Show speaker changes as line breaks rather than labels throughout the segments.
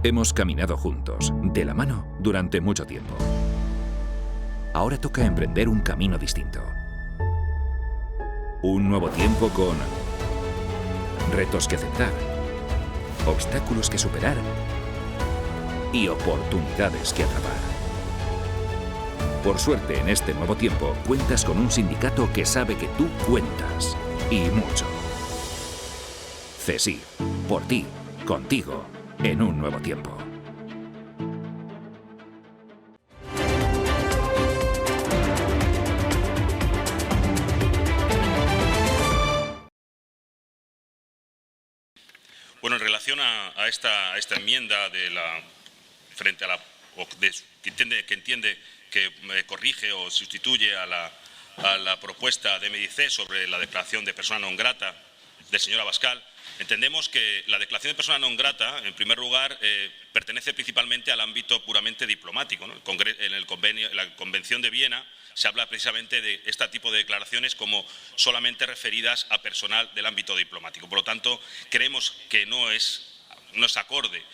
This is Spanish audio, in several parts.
Hemos caminado juntos, de la mano, durante mucho tiempo. Ahora toca emprender un camino distinto. Un nuevo tiempo con retos que aceptar, obstáculos que superar y oportunidades que atrapar. Por suerte, en este nuevo tiempo, cuentas con un sindicato que sabe que tú cuentas, y mucho. CESIF, por ti, contigo, en un nuevo tiempo.
Bueno, en relación a esta enmienda frente a la que entiende que corrige o sustituye a la propuesta de Medicé sobre la declaración de persona non grata del señor Abascal, entendemos que la declaración de persona non grata, en primer lugar, pertenece principalmente al ámbito puramente diplomático, ¿no? En la Convención de Viena se habla precisamente de este tipo de declaraciones como solamente referidas a personal del ámbito diplomático. Por lo tanto, creemos que no es acorde,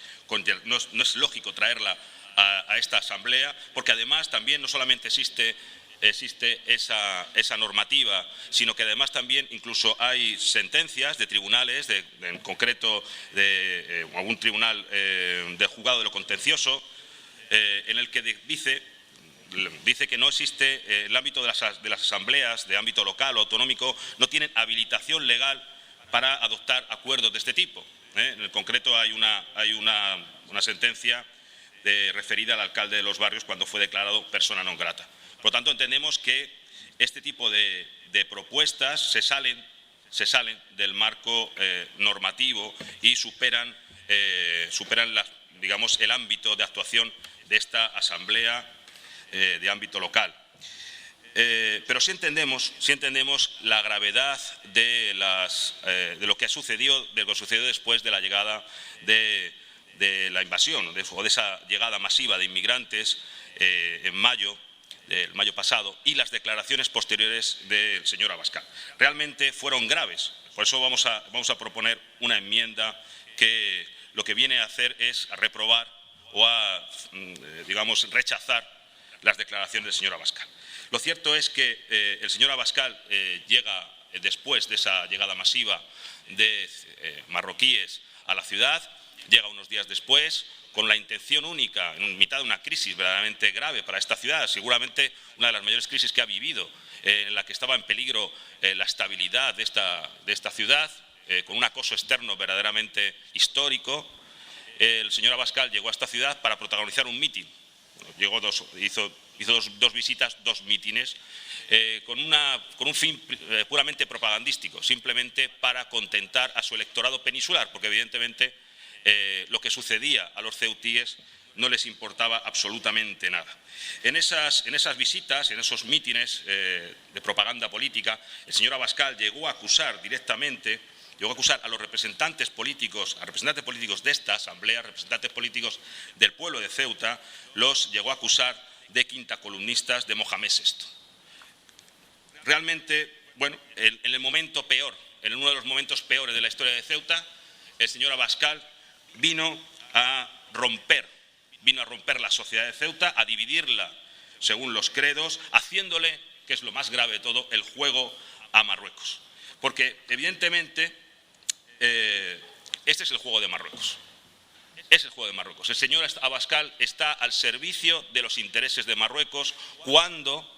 no es lógico traerla a esta asamblea, porque además también no solamente existe esa normativa, sino que además también incluso hay sentencias de tribunales, en concreto de algún tribunal del juzgado de lo contencioso, en el que dice que no existe el ámbito de las asambleas de ámbito local o autonómico, no tienen habilitación legal para adoptar acuerdos de este tipo. En el concreto hay una sentencia referida al alcalde de Los Barrios cuando fue declarado persona non grata. Por lo tanto, entendemos que este tipo de propuestas se salen del marco normativo y superan el ámbito de actuación de esta asamblea de ámbito local. Pero sí entendemos la gravedad de lo que sucedió después de la llegada de la invasión o de esa llegada masiva de inmigrantes en mayo pasado, y las declaraciones posteriores del señor Abascal. Realmente fueron graves. Por eso vamos a proponer una enmienda que lo que viene a hacer es a reprobar o a rechazar las declaraciones del señor Abascal. Lo cierto es que el señor Abascal llega después de esa llegada masiva de marroquíes a la ciudad, llega unos días después con la intención única, en mitad de una crisis verdaderamente grave para esta ciudad, seguramente una de las mayores crisis que ha vivido, en la que estaba en peligro la estabilidad de esta ciudad, con un acoso externo verdaderamente histórico. El señor Abascal llegó a esta ciudad para protagonizar un mitin. Hizo dos visitas, dos mítines, con un fin puramente propagandístico, simplemente para contentar a su electorado peninsular, porque evidentemente lo que sucedía a los ceutíes no les importaba absolutamente nada. En esas visitas, en esos mítines de propaganda política, el señor Abascal llegó a acusar directamente, a los representantes políticos de esta asamblea, representantes políticos del pueblo de Ceuta, los llegó a acusar de quintacolumnistas de Mohamed VI. Realmente, bueno, en el momento peor, en uno de los momentos peores de la historia de Ceuta, el señor Abascal vino a romper la sociedad de Ceuta, a dividirla según los credos, haciéndole, que es lo más grave de todo, el juego a Marruecos. Porque, evidentemente, este es el juego de Marruecos. Es el juego de Marruecos. El señor Abascal está al servicio de los intereses de Marruecos cuando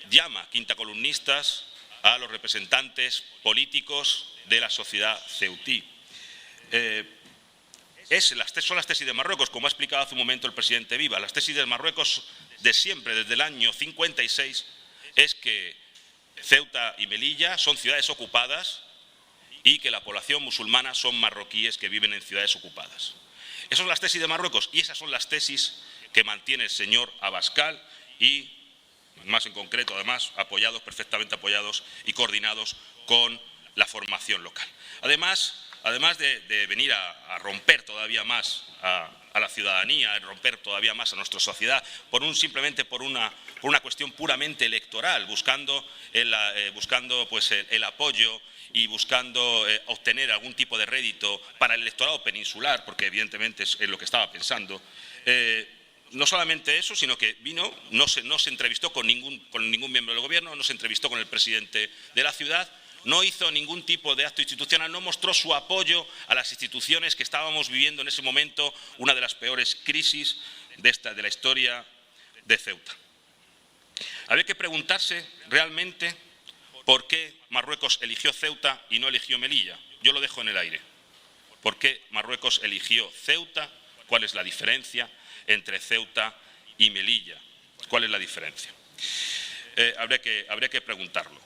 llama quintacolumnistas a los representantes políticos de la sociedad ceutí. Son las tesis de Marruecos, como ha explicado hace un momento el presidente Viva. Las tesis de Marruecos de siempre, desde el año 56, es que Ceuta y Melilla son ciudades ocupadas y que la población musulmana son marroquíes que viven en ciudades ocupadas. Esas son las tesis de Marruecos y esas son las tesis que mantiene el señor Abascal y, más en concreto, además, perfectamente apoyados y coordinados con la formación local. Además de venir a romper todavía más, a a la ciudadanía, a romper todavía más a nuestra sociedad, simplemente por una cuestión puramente electoral, buscando pues, el apoyo y buscando obtener algún tipo de rédito para el electorado peninsular, porque evidentemente es lo que estaba pensando. No solamente eso, sino que vino, no se entrevistó con ningún miembro del gobierno, no se entrevistó con el presidente de la ciudad, no hizo ningún tipo de acto institucional, no mostró su apoyo a las instituciones que estábamos viviendo en ese momento, una de las peores crisis de la historia de Ceuta. Habría que preguntarse realmente por qué Marruecos eligió Ceuta y no eligió Melilla. Yo lo dejo en el aire. ¿Por qué Marruecos eligió Ceuta? ¿Cuál es la diferencia entre Ceuta y Melilla? ¿Cuál es la diferencia? Habría que preguntarlo.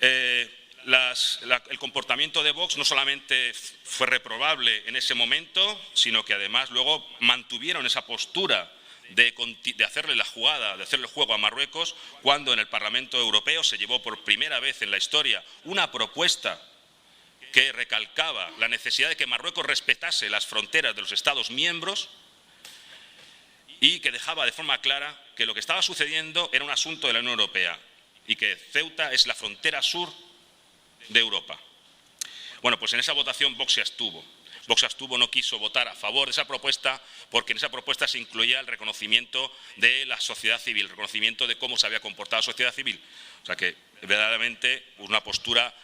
El comportamiento de Vox no solamente fue reprobable en ese momento, sino que además luego mantuvieron esa postura de hacerle la jugada, de hacerle el juego a Marruecos, cuando en el Parlamento Europeo se llevó por primera vez en la historia una propuesta que recalcaba la necesidad de que Marruecos respetase las fronteras de los Estados miembros y que dejaba de forma clara que lo que estaba sucediendo era un asunto de la Unión Europea y que Ceuta es la frontera sur de Europa. Bueno, pues en esa votación Vox se abstuvo. Vox abstuvo, no quiso votar a favor de esa propuesta porque en esa propuesta se incluía el reconocimiento de la sociedad civil, el reconocimiento de cómo se había comportado la sociedad civil. O sea que verdaderamente una postura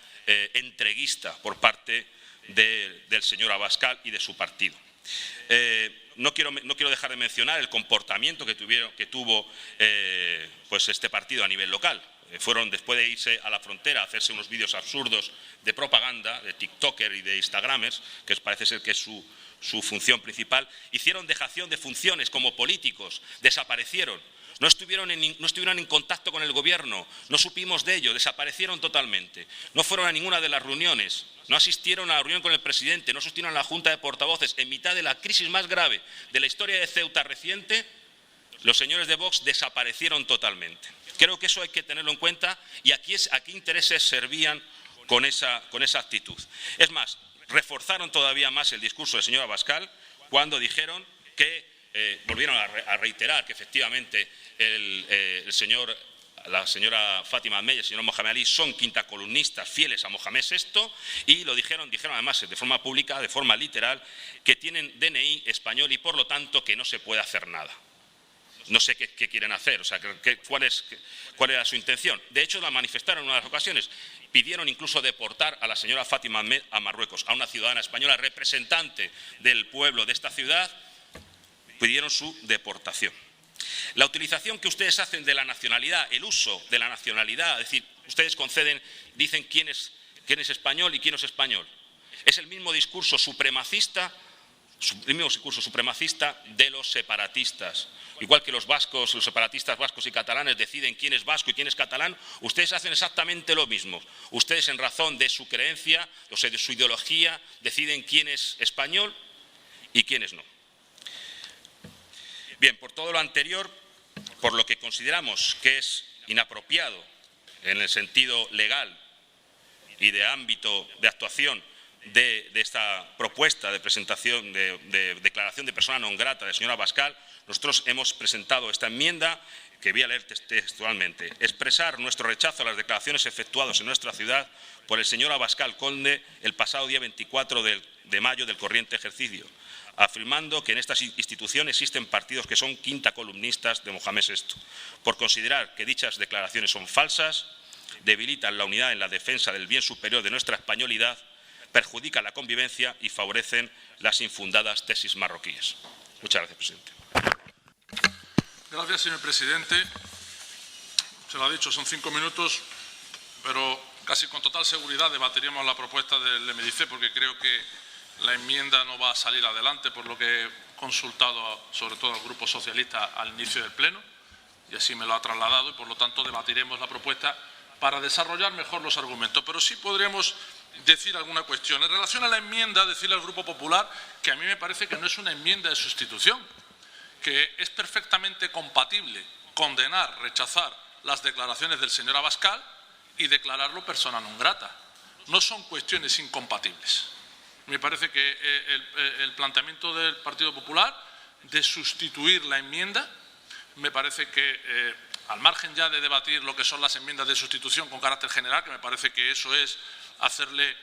entreguista por parte del señor Abascal y de su partido. No quiero dejar de mencionar el comportamiento que tuvo pues este partido a nivel local. Fueron, después de irse a la frontera a hacerse unos vídeos absurdos de propaganda, de tiktoker y de instagramers, que parece ser que es su función principal, hicieron dejación de funciones como políticos, desaparecieron, no estuvieron en contacto con el gobierno, no supimos de ello, desaparecieron totalmente, no fueron a ninguna de las reuniones, no asistieron a la reunión con el presidente, no asistieron a la Junta de Portavoces. En mitad de la crisis más grave de la historia de Ceuta reciente, los señores de Vox desaparecieron totalmente. Creo que eso hay que tenerlo en cuenta y a qué intereses servían con esa actitud. Es más, reforzaron todavía más el discurso del señor Abascal cuando dijeron que, volvieron a reiterar que efectivamente la señora Fátima Ahmed y el señor Mohamed Ali son quintacolumnistas fieles a Mohamed VI y lo dijeron además de forma pública, de forma literal, que tienen DNI español y por lo tanto que no se puede hacer nada. No sé qué quieren hacer, o sea, cuál era su intención. De hecho, la manifestaron en una de las ocasiones. Pidieron incluso deportar a la señora Fátima Ahmed a Marruecos, a una ciudadana española representante del pueblo de esta ciudad, pidieron su deportación. La utilización que ustedes hacen de la nacionalidad, el uso de la nacionalidad, es decir, ustedes dicen quién es español y quién no es español. Es el mismo discurso supremacista de los separatistas. Igual que los vascos, los separatistas vascos y catalanes deciden quién es vasco y quién es catalán, ustedes hacen exactamente lo mismo. Ustedes, en razón de su creencia, o sea, de su ideología, deciden quién es español y quién es no. Bien, por todo lo anterior, por lo que consideramos que es inapropiado en el sentido legal y de ámbito de actuación de esta propuesta de presentación de declaración de persona non grata del señor Abascal, nosotros hemos presentado esta enmienda que voy a leer textualmente. Expresar nuestro rechazo a las declaraciones efectuadas en nuestra ciudad por el señor Abascal Conde el pasado día 24 de mayo del corriente ejercicio, afirmando que en estas instituciones existen partidos que son quintacolumnistas de Mohamed VI, por considerar que dichas declaraciones son falsas, debilitan la unidad en la defensa del bien superior de nuestra españolidad, perjudican la convivencia y favorecen las infundadas tesis marroquíes. Muchas gracias, presidente.
Gracias, señor presidente. Se lo ha dicho, son 5 minutos, pero casi con total seguridad debatiremos la propuesta del MDC porque creo que la enmienda no va a salir adelante por lo que he consultado sobre todo al Grupo Socialista al inicio del Pleno y así me lo ha trasladado y por lo tanto debatiremos la propuesta para desarrollar mejor los argumentos. Pero sí podremos decir alguna cuestión. En relación a la enmienda, decirle al Grupo Popular que a mí me parece que no es una enmienda de sustitución, que es perfectamente compatible condenar, rechazar las declaraciones del señor Abascal y declararlo persona non grata. No son cuestiones incompatibles. Me parece que el planteamiento del Partido Popular de sustituir la enmienda. Me parece que, al margen ya de debatir lo que son las enmiendas de sustitución con carácter general, que me parece que eso es hacerle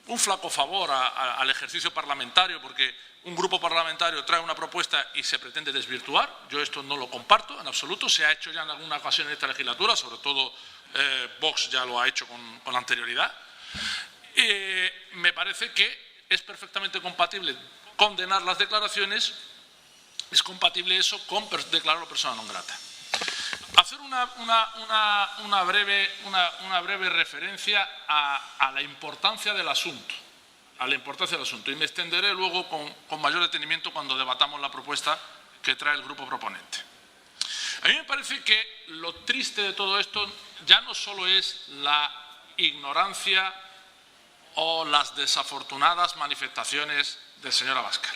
un flaco favor al ejercicio parlamentario, porque un grupo parlamentario trae una propuesta y se pretende desvirtuar. Yo esto no lo comparto en absoluto. Se ha hecho ya en alguna ocasión en esta legislatura, sobre todo Vox ya lo ha hecho con anterioridad. Me parece que es perfectamente compatible condenar las declaraciones, es compatible eso con declararlo persona non grata. Hacer una breve referencia a la importancia del asunto, y me extenderé luego con mayor detenimiento cuando debatamos la propuesta que trae el grupo proponente. A mí me parece que lo triste de todo esto ya no solo es la ignorancia o las desafortunadas manifestaciones del señor Abascal.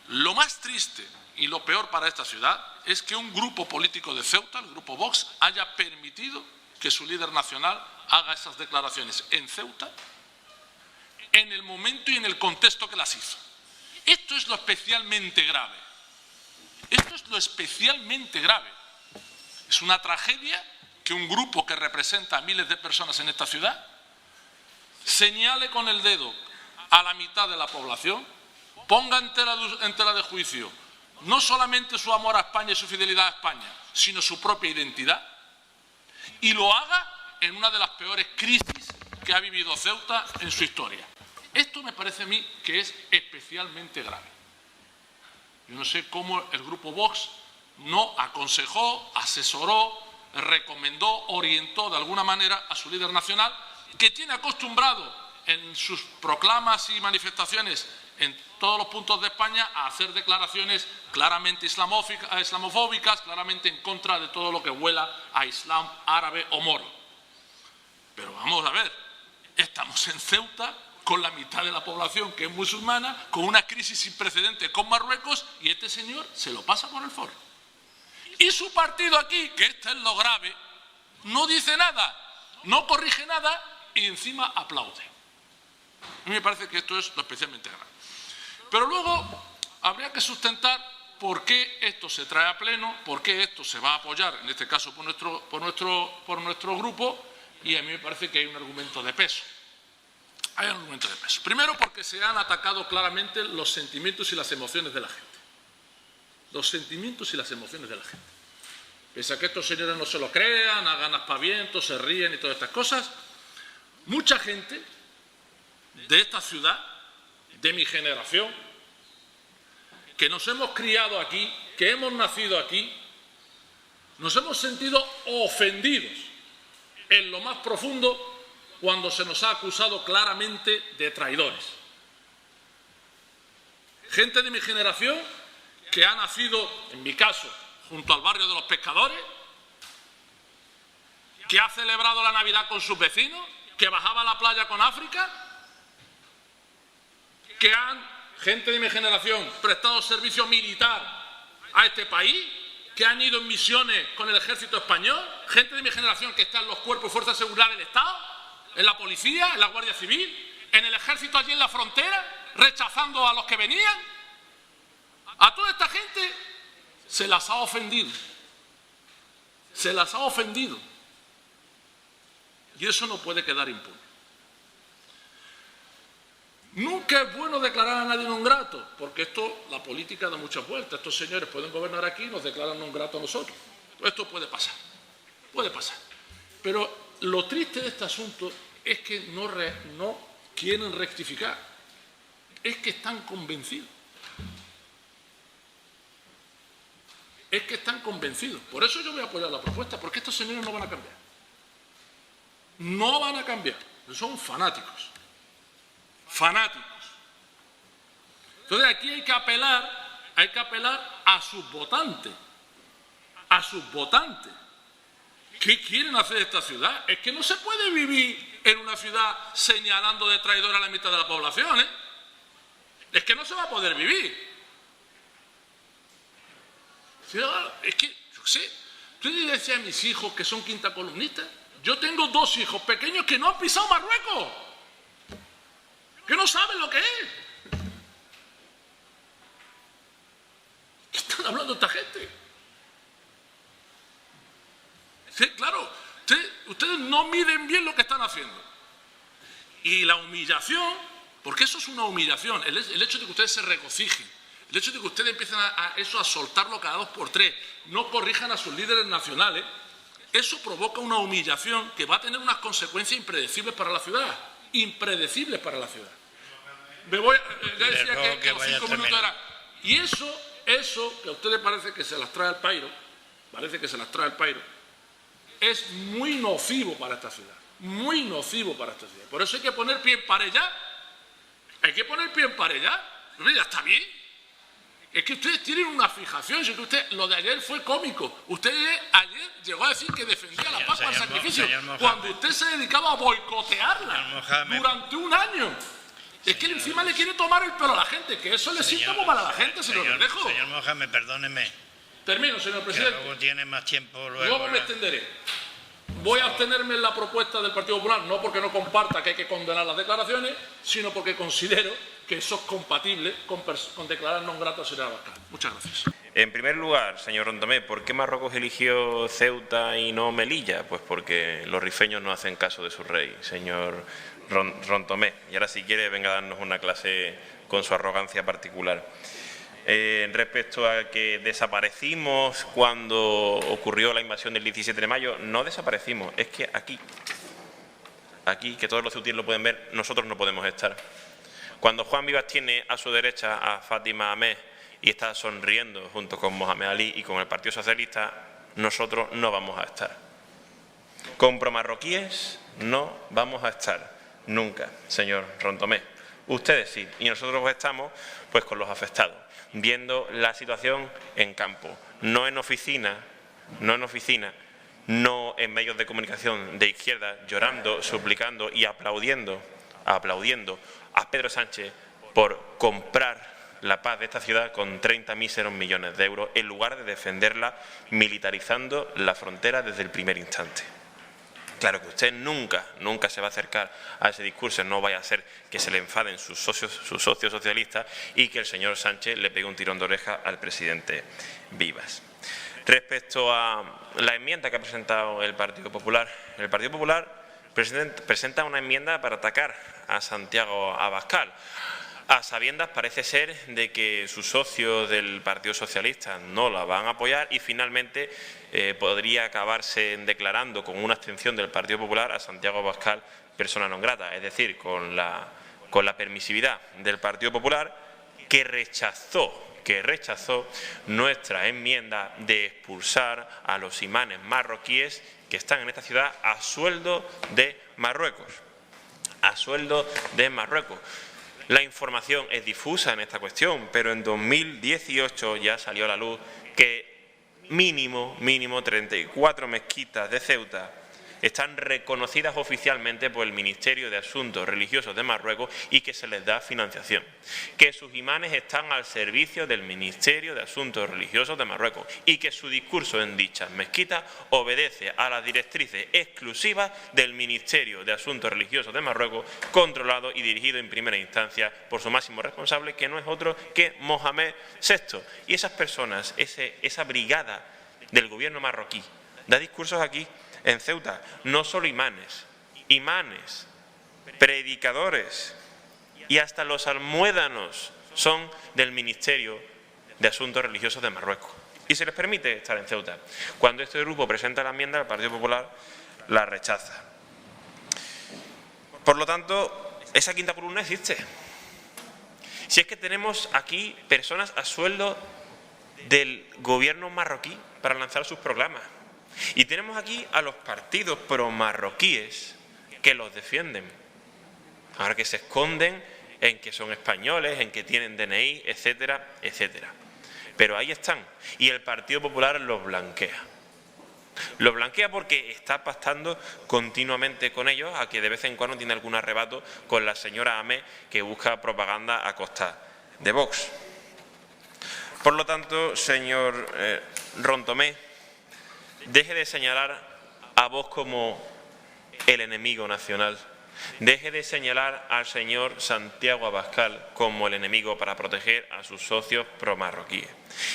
Lo más triste y lo peor para esta ciudad es que un grupo político de Ceuta, el grupo Vox, haya permitido que su líder nacional haga esas declaraciones en Ceuta en el momento y en el contexto que las hizo. Esto es lo especialmente grave. Esto es lo especialmente grave. Es una tragedia que un grupo que representa a miles de personas en esta ciudad señale con el dedo a la mitad de la población, ponga en tela de juicio no solamente su amor a España y su fidelidad a España, sino su propia identidad, y lo haga en una de las peores crisis que ha vivido Ceuta en su historia. Esto me parece a mí que es especialmente grave. Yo no sé cómo el grupo Vox no aconsejó, asesoró, recomendó, orientó de alguna manera a su líder nacional, que tiene acostumbrado en sus proclamas y manifestaciones en todos los puntos de España a hacer declaraciones claramente islamofóbicas, claramente en contra de todo lo que huela a islam árabe o moro. Pero vamos a ver, estamos en Ceuta con la mitad de la población que es musulmana, con una crisis sin precedentes con Marruecos, y este señor se lo pasa por el foro. Y su partido aquí, que esto es lo grave, no dice nada, no corrige nada y encima aplaude. A mí me parece que esto es lo especialmente grave. Pero luego habría que sustentar por qué esto se trae a pleno, por qué esto se va a apoyar, en este caso por nuestro grupo, y a mí me parece que hay un argumento de peso. Hay un argumento de peso. Primero, porque se han atacado claramente los sentimientos y las emociones de la gente. Los sentimientos y las emociones de la gente. Pese a que estos señores no se lo crean, hagan aspavientos, se ríen y todas estas cosas, mucha gente de esta ciudad, de mi generación, que nos hemos criado aquí, que hemos nacido aquí, nos hemos sentido ofendidos en lo más profundo cuando se nos ha acusado claramente de traidores. Gente de mi generación que ha nacido, en mi caso, junto al barrio de los pescadores, que ha celebrado la Navidad con sus vecinos, que bajaba a la playa con África, que gente de mi generación, prestado servicio militar a este país, que han ido en misiones con el ejército español, gente de mi generación que está en los cuerpos y fuerzas de seguridad del Estado, en la policía, en la Guardia Civil, en el ejército allí en la frontera, rechazando a los que venían. A toda esta gente se las ha ofendido. Se las ha ofendido. Y eso no puede quedar impune. Nunca es bueno declarar a nadie non grato, porque esto, la política da muchas vueltas. Estos señores pueden gobernar aquí y nos declaran non grato a nosotros. Esto puede pasar. Puede pasar. Pero lo triste de este asunto es que no quieren rectificar. Es que están convencidos. Es que están convencidos. Por eso yo voy a apoyar la propuesta, porque estos señores no van a cambiar. No van a cambiar. Son fanáticos. Fanáticos. Entonces aquí hay que apelar a sus votantes. A sus votantes. ¿Qué quieren hacer de esta ciudad? Es que no se puede vivir en una ciudad señalando de traidor a la mitad de la población, ¿eh? Es que no se va a poder vivir. Es que, yo sé, yo le decía a mis hijos que son quinta columnistas. Yo tengo 2 hijos pequeños que no han pisado Marruecos, que no saben lo que es. toda esta gente? Sí, claro, ustedes no miden bien lo que están haciendo. Y la humillación, porque eso es una humillación, el hecho de que ustedes se regocijen, el hecho de que ustedes empiecen a soltarlo cada 2 por 3, no corrijan a sus líderes nacionales, eso provoca una humillación que va a tener unas consecuencias impredecibles para la ciudad. Impredecibles para la ciudad. Ya decía que los 5 minutos eran. Y eso que a ustedes parece que se las trae al pairo, es muy nocivo para esta ciudad. Muy nocivo para esta ciudad. Por eso hay que poner pie en pared ya. Hay que poner pie en pared ya. Ya está bien. Es que ustedes tienen una fijación. Si lo de ayer fue cómico. Usted ayer llegó a decir que defendía la paz al sacrificio, cuando usted se dedicaba a boicotearla durante un año. Es que encima le quiere tomar el pelo a la gente, que eso le sienta muy mal a la gente, señor Verdejo.
Señor Mohamed, perdóneme.
Termino, señor presidente.
Luego tiene más tiempo.
Luego me extenderé. Voy a abstenerme en la propuesta del Partido Popular, no porque no comparta que hay que condenar las declaraciones, sino porque considero que eso es compatible con declarar non grato a señora Abascal. Muchas gracias.
En primer lugar, señor Rontomé, ¿por qué Marruecos eligió Ceuta y no Melilla? Pues porque los rifeños no hacen caso de su rey, señor Rontomé. Y ahora, si quiere, venga a darnos una clase con su arrogancia particular. Respecto a que desaparecimos cuando ocurrió la invasión del 17 de mayo, no desaparecimos, es que aquí, que todos los ceutíes lo pueden ver, nosotros no podemos estar. Cuando Juan Vivas tiene a su derecha a Fátima Ahmed y está sonriendo junto con Mohamed Ali y con el Partido Socialista, nosotros no vamos a estar. Con promarroquíes no vamos a estar nunca, señor Rontomé. Ustedes sí, y nosotros estamos pues con los afectados, viendo la situación en campo, no en oficina, no en medios de comunicación de izquierda, llorando, suplicando y aplaudiendo a Pedro Sánchez por comprar la paz de esta ciudad con 30 míseros millones de euros, en lugar de defenderla militarizando la frontera desde el primer instante. Claro que usted nunca se va a acercar a ese discurso, no vaya a ser que se le enfaden sus socios socialistas y que el señor Sánchez le pegue un tirón de oreja al presidente Vivas. Respecto a la enmienda que ha presentado el Partido Popular presenta una enmienda para atacar a Santiago Abascal, a sabiendas parece ser de que sus socios del Partido Socialista no la van a apoyar y finalmente podría acabarse declarando con una abstención del Partido Popular a Santiago Abascal persona non grata, es decir, con la permisividad del Partido Popular que rechazó nuestra enmienda de expulsar a los imanes marroquíes que están en esta ciudad a sueldo de Marruecos. La información es difusa en esta cuestión, pero en 2018 ya salió a la luz que mínimo 34 mezquitas de Ceuta están reconocidas oficialmente por el Ministerio de Asuntos Religiosos de Marruecos y que se les da financiación, que sus imanes están al servicio del Ministerio de Asuntos Religiosos de Marruecos y que su discurso en dichas mezquitas obedece a las directrices exclusivas del Ministerio de Asuntos Religiosos de Marruecos, controlado y dirigido en primera instancia por su máximo responsable, que no es otro que Mohamed VI. Y esas personas, esa brigada del gobierno marroquí, da discursos aquí en Ceuta, no solo imanes, predicadores y hasta los almuédanos son del Ministerio de Asuntos Religiosos de Marruecos. Y se les permite estar en Ceuta. Cuando este grupo presenta la enmienda, el Partido Popular la rechaza. Por lo tanto, esa quinta columna existe. Si es que tenemos aquí personas a sueldo del gobierno marroquí para lanzar sus proclamas. Y tenemos aquí a los partidos pro-marroquíes que los defienden. Ahora que se esconden en que son españoles, en que tienen DNI, etcétera, etcétera. Pero ahí están. Y el Partido Popular los blanquea. Los blanquea porque está pactando continuamente con ellos, a que de vez en cuando tiene algún arrebato con la señora Ahmed, que busca propaganda a costa de Vox. Por lo tanto, señor Rontomé, deje de señalar a Vox como el enemigo nacional. Deje de señalar al señor Santiago Abascal como el enemigo para proteger a sus socios promarroquíes.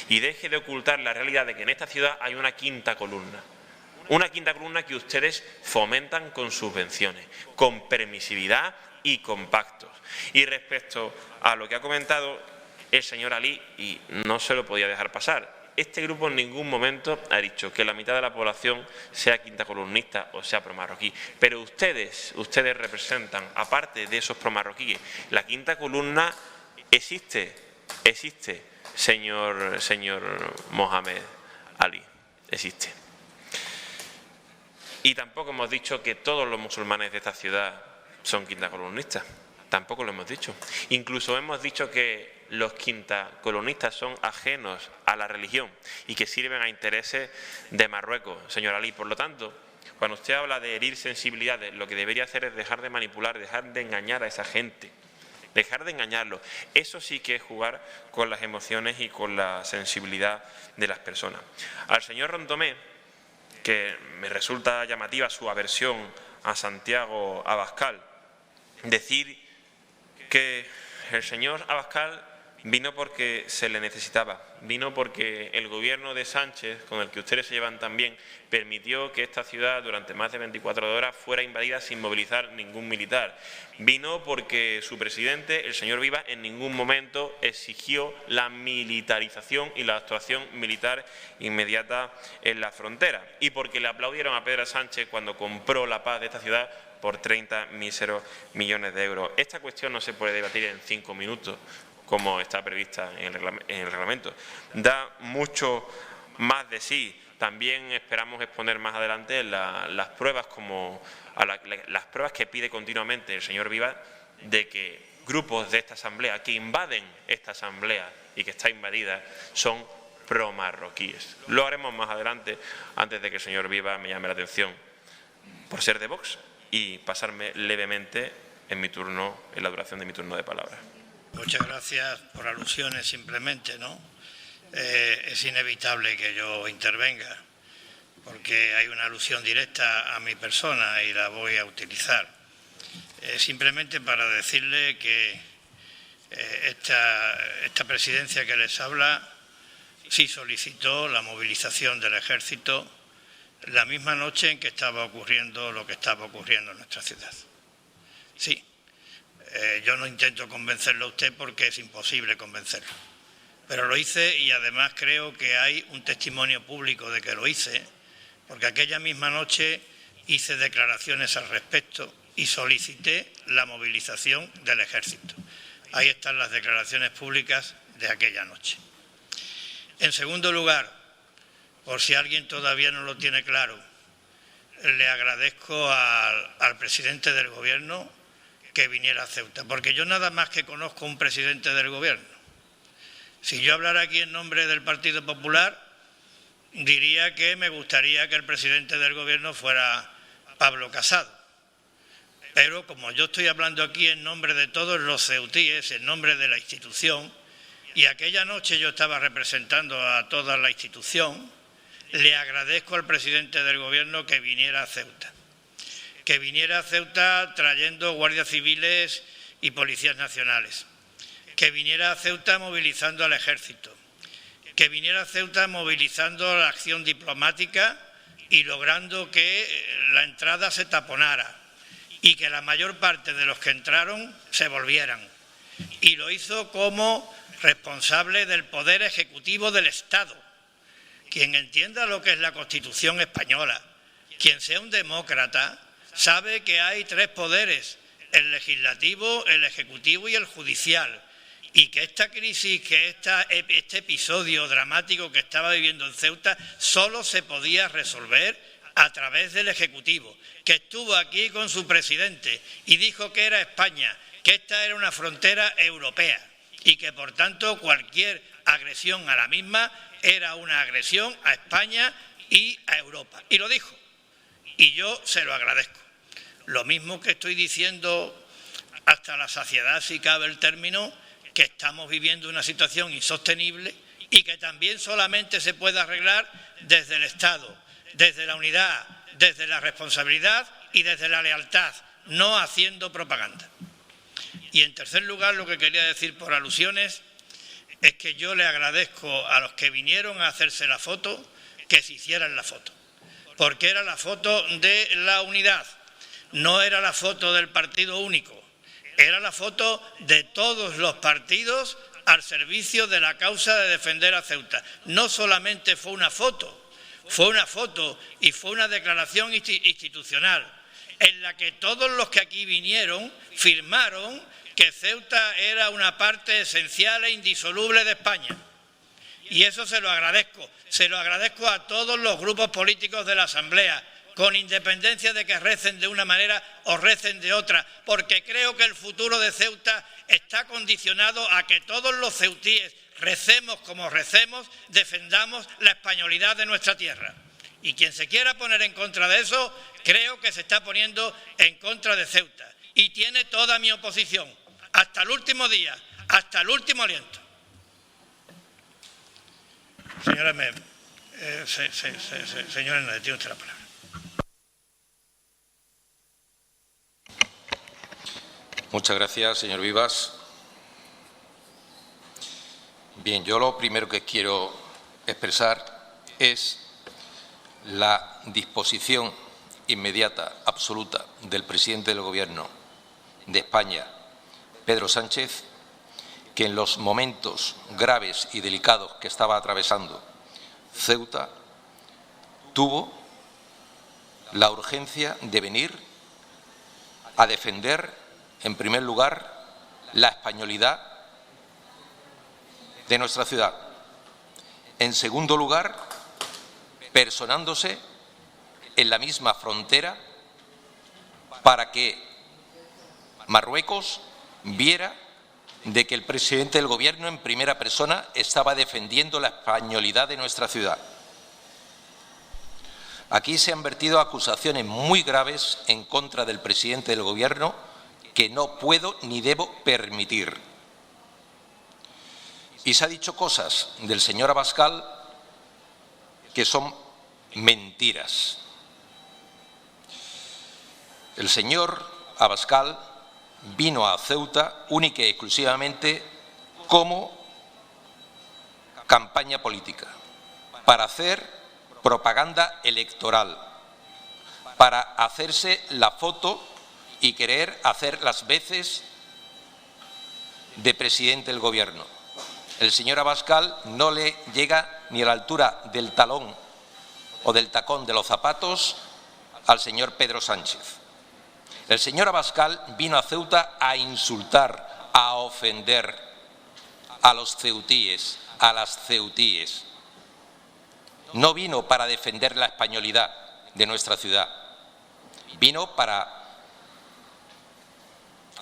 Y deje de ocultar la realidad de que en esta ciudad hay una quinta columna. Una quinta columna que ustedes fomentan con subvenciones, con permisividad y con pactos. Y respecto a lo que ha comentado el señor Ali, y no se lo podía dejar pasar, este grupo en ningún momento ha dicho que la mitad de la población sea quinta columnista o sea promarroquí. Pero ustedes representan, aparte de esos promarroquíes, la quinta columna existe, señor Mohamed Ali, existe. Y tampoco hemos dicho que todos los musulmanes de esta ciudad son quinta columnistas. Tampoco lo hemos dicho. Incluso hemos dicho que los quinta columnistas son ajenos a la religión y que sirven a intereses de Marruecos, señor Ali. Por lo tanto, cuando usted habla de herir sensibilidades, lo que debería hacer es dejar de manipular, dejar de engañar a esa gente. Dejar de engañarlos. Eso sí que es jugar con las emociones y con la sensibilidad de las personas. Al señor Rontomé, que me resulta llamativa su aversión a Santiago Abascal, decir que el señor Abascal vino porque se le necesitaba, vino porque el gobierno de Sánchez, con el que ustedes se llevan tan bien, permitió que esta ciudad durante más de 24 horas fuera invadida sin movilizar ningún militar. Vino porque su presidente, el señor Viva, en ningún momento exigió la militarización y la actuación militar inmediata en la frontera. Y porque le aplaudieron a Pedro Sánchez cuando compró la paz de esta ciudad por 30 míseros millones de euros. Esta cuestión no se puede debatir en 5 minutos, como está prevista en el reglamento. Da mucho más de sí. También esperamos exponer más adelante las pruebas las pruebas que pide continuamente el señor Viva de que grupos de esta asamblea que invaden esta asamblea y que está invadida son promarroquíes. Lo haremos más adelante, antes de que el señor Viva me llame la atención por ser de Vox y pasarme levemente en mi turno, en la duración de mi turno de palabra.
Muchas gracias por alusiones simplemente, ¿no? Es inevitable que yo intervenga porque hay una alusión directa a mi persona y la voy a utilizar. Simplemente para decirle que esta presidencia que les habla sí solicitó la movilización del ejército la misma noche en que estaba ocurriendo lo que estaba ocurriendo en nuestra ciudad. Sí. Yo no intento convencerlo a usted porque es imposible convencerlo, pero lo hice y además creo que hay un testimonio público de que lo hice, porque aquella misma noche hice declaraciones al respecto y solicité la movilización del ejército. Ahí están las declaraciones públicas de aquella noche. En segundo lugar, por si alguien todavía no lo tiene claro, le agradezco al presidente del Gobierno que viniera a Ceuta, porque yo nada más que conozco un presidente del Gobierno. Si yo hablara aquí en nombre del Partido Popular, diría que me gustaría que el presidente del Gobierno fuera Pablo Casado. Pero como yo estoy hablando aquí en nombre de todos los ceutíes, en nombre de la institución, y aquella noche yo estaba representando a toda la institución, le agradezco al presidente del Gobierno que viniera a Ceuta. Que viniera a Ceuta trayendo guardias civiles y policías nacionales, que viniera a Ceuta movilizando al ejército, que viniera a Ceuta movilizando la acción diplomática y logrando que la entrada se taponara y que la mayor parte de los que entraron se volvieran. Y lo hizo como responsable del Poder Ejecutivo del Estado. Quien entienda lo que es la Constitución española, quien sea un demócrata, sabe que hay 3 poderes, el legislativo, el ejecutivo y el judicial, y que esta crisis, que este episodio dramático que estaba viviendo en Ceuta solo se podía resolver a través del ejecutivo, que estuvo aquí con su presidente y dijo que era España, que esta era una frontera europea y que por tanto cualquier agresión a la misma era una agresión a España y a Europa. Y lo dijo, y yo se lo agradezco. Lo mismo que estoy diciendo hasta la saciedad, si cabe el término, que estamos viviendo una situación insostenible y que también solamente se puede arreglar desde el Estado, desde la unidad, desde la responsabilidad y desde la lealtad, no haciendo propaganda. Y en tercer lugar, lo que quería decir por alusiones es que yo le agradezco a los que vinieron a hacerse la foto que se hicieran la foto, porque era la foto de la unidad, no era la foto del partido único, era la foto de todos los partidos al servicio de la causa de defender a Ceuta. No solamente fue una foto y fue una declaración institucional en la que todos los que aquí vinieron firmaron que Ceuta era una parte esencial e indisoluble de España. Y eso se lo agradezco a todos los grupos políticos de la Asamblea, con independencia de que recen de una manera o recen de otra, porque creo que el futuro de Ceuta está condicionado a que todos los ceutíes, recemos como recemos, defendamos la españolidad de nuestra tierra. Y quien se quiera poner en contra de eso, creo que se está poniendo en contra de Ceuta. Y tiene toda mi oposición, hasta el último día, hasta el último aliento. Señora Hernández, tiene usted la palabra.
Muchas gracias, señor Vivas. Bien, yo lo primero que quiero expresar es la disposición inmediata, absoluta, del presidente del Gobierno de España, Pedro Sánchez, que en los momentos graves y delicados que estaba atravesando Ceuta, tuvo la urgencia de venir a defender, en primer lugar, la españolidad de nuestra ciudad. En segundo lugar, personándose en la misma frontera para que Marruecos viera de que el presidente del Gobierno en primera persona estaba defendiendo la españolidad de nuestra ciudad. Aquí se han vertido acusaciones muy graves en contra del presidente del Gobierno que no puedo ni debo permitir. Y se ha dicho cosas del señor Abascal que son mentiras. El señor Abascal vino a Ceuta única y exclusivamente como campaña política, para hacer propaganda electoral, para hacerse la foto y querer hacer las veces de presidente del Gobierno. El señor Abascal no le llega ni a la altura del talón o del tacón de los zapatos al señor Pedro Sánchez. El señor Abascal vino a Ceuta a insultar, a ofender a los ceutíes, a las ceutíes. No vino para defender la españolidad de nuestra ciudad. Vino para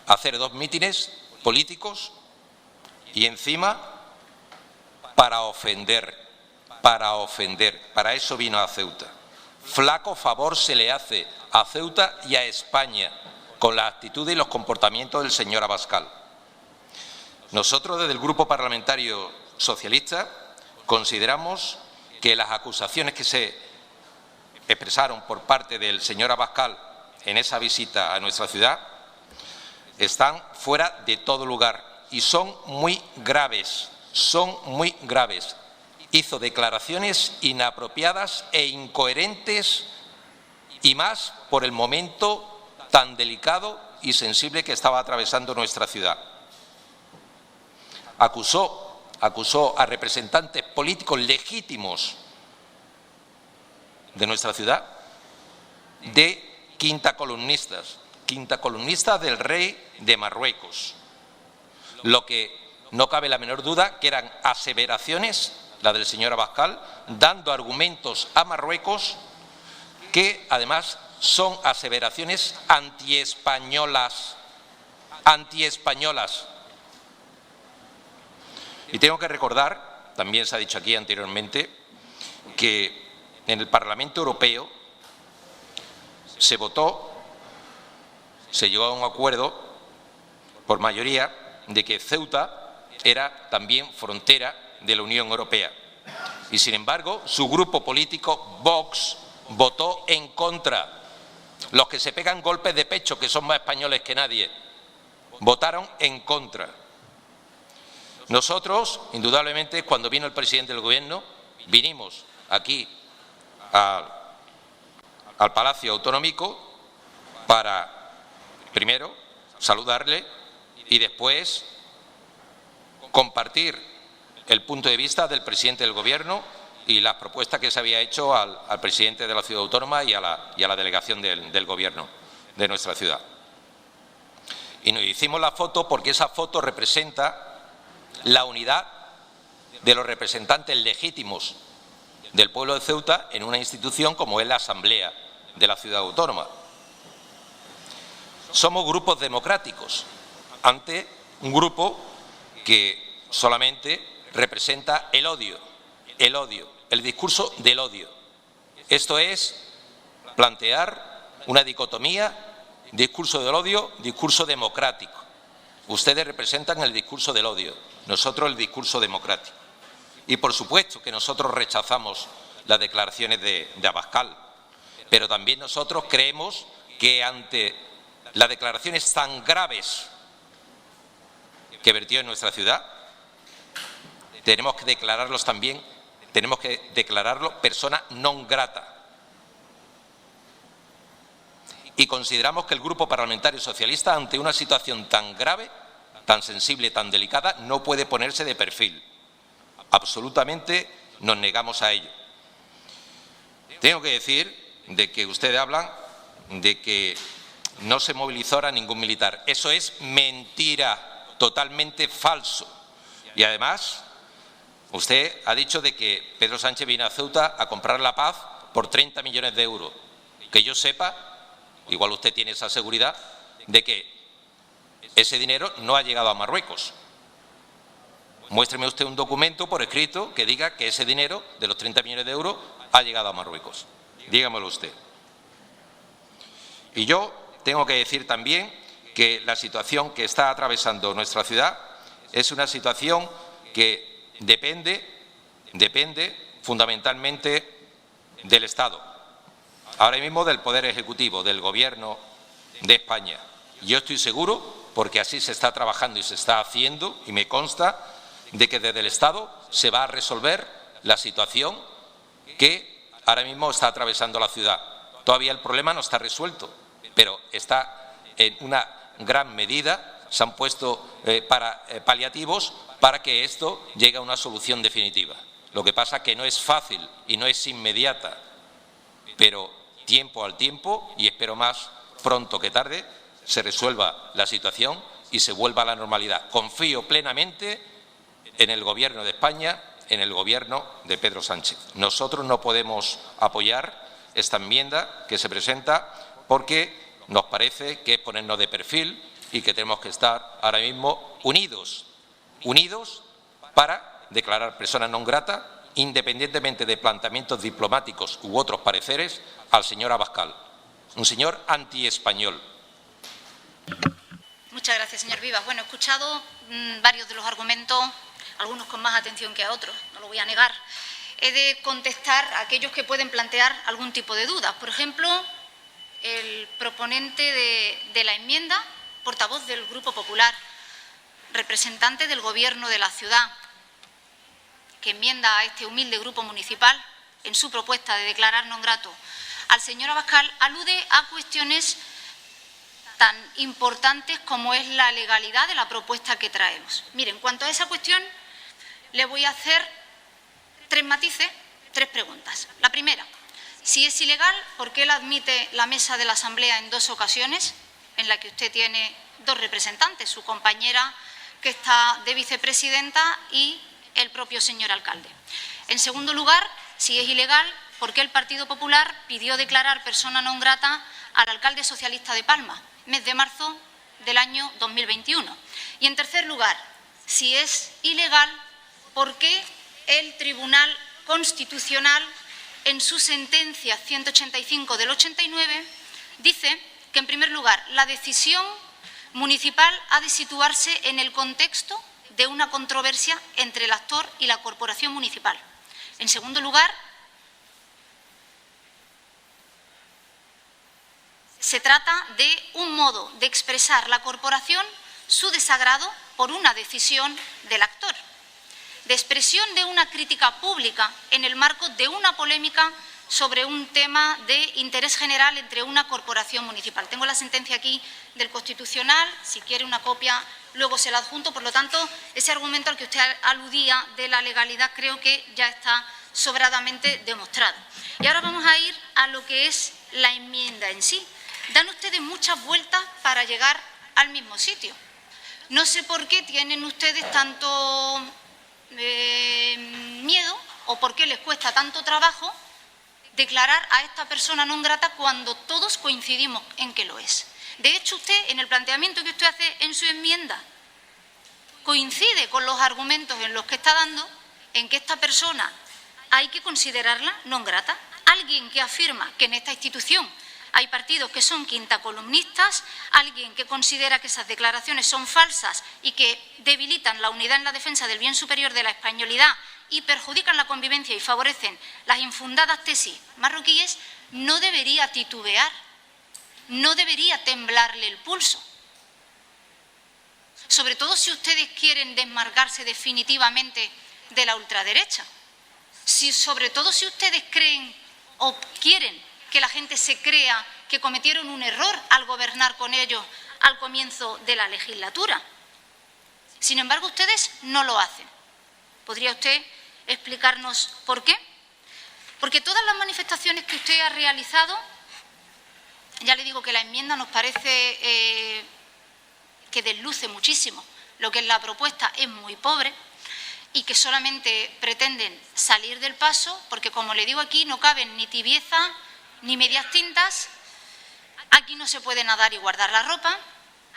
hacer 2 mítines políticos y encima para ofender. Para eso vino a Ceuta. Flaco favor se le hace a Ceuta y a España con la actitud y los comportamientos del señor Abascal. Nosotros, desde el Grupo Parlamentario Socialista, consideramos que las acusaciones que se expresaron por parte del señor Abascal en esa visita a nuestra ciudad están fuera de todo lugar y son muy graves, Hizo declaraciones inapropiadas e incoherentes y más por el momento tan delicado y sensible que estaba atravesando nuestra ciudad. Acusó a representantes políticos legítimos de nuestra ciudad de quinta columnistas del rey de Marruecos. Lo que no cabe la menor duda que eran aseveraciones, la del señor Abascal, dando argumentos a Marruecos que además son aseveraciones antiespañolas. Y tengo que recordar, también se ha dicho aquí anteriormente, que en el Parlamento Europeo se llegó a un acuerdo por mayoría de que Ceuta era también frontera de la Unión Europea. Y sin embargo, su grupo político, Vox, votó en contra. los que se pegan golpes de pecho, que son más españoles que nadie, votaron en contra. Nosotros, indudablemente, cuando vino el presidente del Gobierno, vinimos aquí al Palacio Autonómico para, primero, saludarle y después compartir el punto de vista del presidente del Gobierno y las propuestas que se había hecho al presidente de la Ciudad Autónoma y a la delegación del Gobierno de nuestra ciudad. Y nos hicimos la foto porque esa foto representa la unidad de los representantes legítimos del pueblo de Ceuta en una institución como es la Asamblea de la Ciudad Autónoma. Somos grupos democráticos ante un grupo que solamente representa el odio, el discurso del odio. Esto es plantear una dicotomía, discurso del odio, discurso democrático. Ustedes representan el discurso del odio, nosotros el discurso democrático. Y por supuesto que nosotros rechazamos las declaraciones de Abascal, pero también nosotros creemos que ante las declaraciones tan graves que vertió en nuestra ciudad, tenemos que declararlos también, tenemos que declararlo persona non grata. Y consideramos que el Grupo Parlamentario Socialista, ante una situación tan grave, tan sensible, tan delicada, no puede ponerse de perfil. Absolutamente nos negamos a ello. Tengo que decir de que ustedes hablan de que no se movilizó a ningún militar. Eso es mentira, totalmente falso. Y además, usted ha dicho de que Pedro Sánchez vino a Ceuta a comprar la paz por 30 millones de euros. Que yo sepa, igual usted tiene esa seguridad, de que ese dinero no ha llegado a Marruecos. Muéstreme usted un documento por escrito que diga que ese dinero de los 30 millones de euros ha llegado a Marruecos. Dígamelo usted. Y yo tengo que decir también que la situación que está atravesando nuestra ciudad es una situación que depende fundamentalmente del Estado. Ahora mismo del Poder Ejecutivo, del Gobierno de España. Yo estoy seguro, porque así se está trabajando y se está haciendo, y me consta, de que desde el Estado se va a resolver la situación que ahora mismo está atravesando la ciudad. Todavía el problema no está resuelto, pero está en una gran medida, se han puesto paliativos para que esto llegue a una solución definitiva. Lo que pasa es que no es fácil y no es inmediata, pero tiempo al tiempo, y espero más pronto que tarde, se resuelva la situación y se vuelva a la normalidad. Confío plenamente en el Gobierno de España, en el Gobierno de Pedro Sánchez. Nosotros no podemos apoyar esta enmienda que se presenta porque nos parece que es ponernos de perfil y que tenemos que estar ahora mismo unidos para declarar persona non grata, independientemente de planteamientos diplomáticos u otros pareceres, al señor Abascal, un señor antiespañol.
Muchas gracias, señor Vivas. Bueno, he escuchado varios de los argumentos, algunos con más atención que a otros, no lo voy a negar. He de contestar a aquellos que pueden plantear algún tipo de dudas. Por ejemplo, el proponente de la enmienda, portavoz del Grupo Popular, representante del Gobierno de la ciudad, que enmienda a este humilde grupo municipal en su propuesta de declarar non grato al señor Abascal, alude a cuestiones tan importantes como es la legalidad de la propuesta que traemos. Mire, en cuanto a esa cuestión, le voy a hacer tres matices, tres preguntas. La primera, si es ilegal, ¿por qué la admite la mesa de la Asamblea en dos ocasiones, en la que usted tiene dos representantes, su compañera que está de vicepresidenta y el propio señor alcalde? En segundo lugar, si es ilegal, ¿por qué el Partido Popular pidió declarar persona non grata al alcalde socialista de Palma, mes de marzo del año 2021? Y en tercer lugar, si es ilegal, ¿por qué el Tribunal Constitucional, en su sentencia 185 del 89, dice que, en primer lugar, la decisión municipal ha de situarse en el contexto de una controversia entre el actor y la corporación municipal? En segundo lugar, Se trata de un modo de expresar la corporación su desagrado por una decisión del actor, de expresión de una crítica pública en el marco de una polémica sobre un tema de interés general entre una corporación municipal. Tengo la sentencia aquí del Constitucional, si quiere una copia luego se la adjunto, por lo tanto, ese argumento al que usted aludía de la legalidad creo que ya está sobradamente demostrado. Y ahora vamos a ir a lo que es la enmienda en sí. Dan ustedes muchas vueltas para llegar al mismo sitio. No sé por qué tienen ustedes tanto miedo o por qué les cuesta tanto trabajo declarar a esta persona non grata cuando todos coincidimos en que lo es. De hecho, usted, en el planteamiento que usted hace en su enmienda, coincide con los argumentos en los que está dando en que esta persona hay que considerarla non grata. Alguien que afirma que en esta institución hay partidos que son quintacolumnistas, alguien que considera que esas declaraciones son falsas y que debilitan la unidad en la defensa del bien superior de la españolidad y perjudican la convivencia y favorecen las infundadas tesis marroquíes, no debería titubear, no debería temblarle el pulso. Sobre todo si ustedes quieren desmarcarse definitivamente de la ultraderecha. Sobre todo si ustedes creen o quieren que la gente se crea que cometieron un error al gobernar con ellos al comienzo de la legislatura. Sin embargo, ustedes no lo hacen. ¿Podría usted explicarnos por qué? Porque todas las manifestaciones que usted ha realizado, ya le digo que la enmienda nos parece que desluce muchísimo lo que es la propuesta, es muy pobre y que solamente pretenden salir del paso porque, como le digo, aquí no caben ni tibieza ni medias tintas, aquí no se puede nadar y guardar la ropa,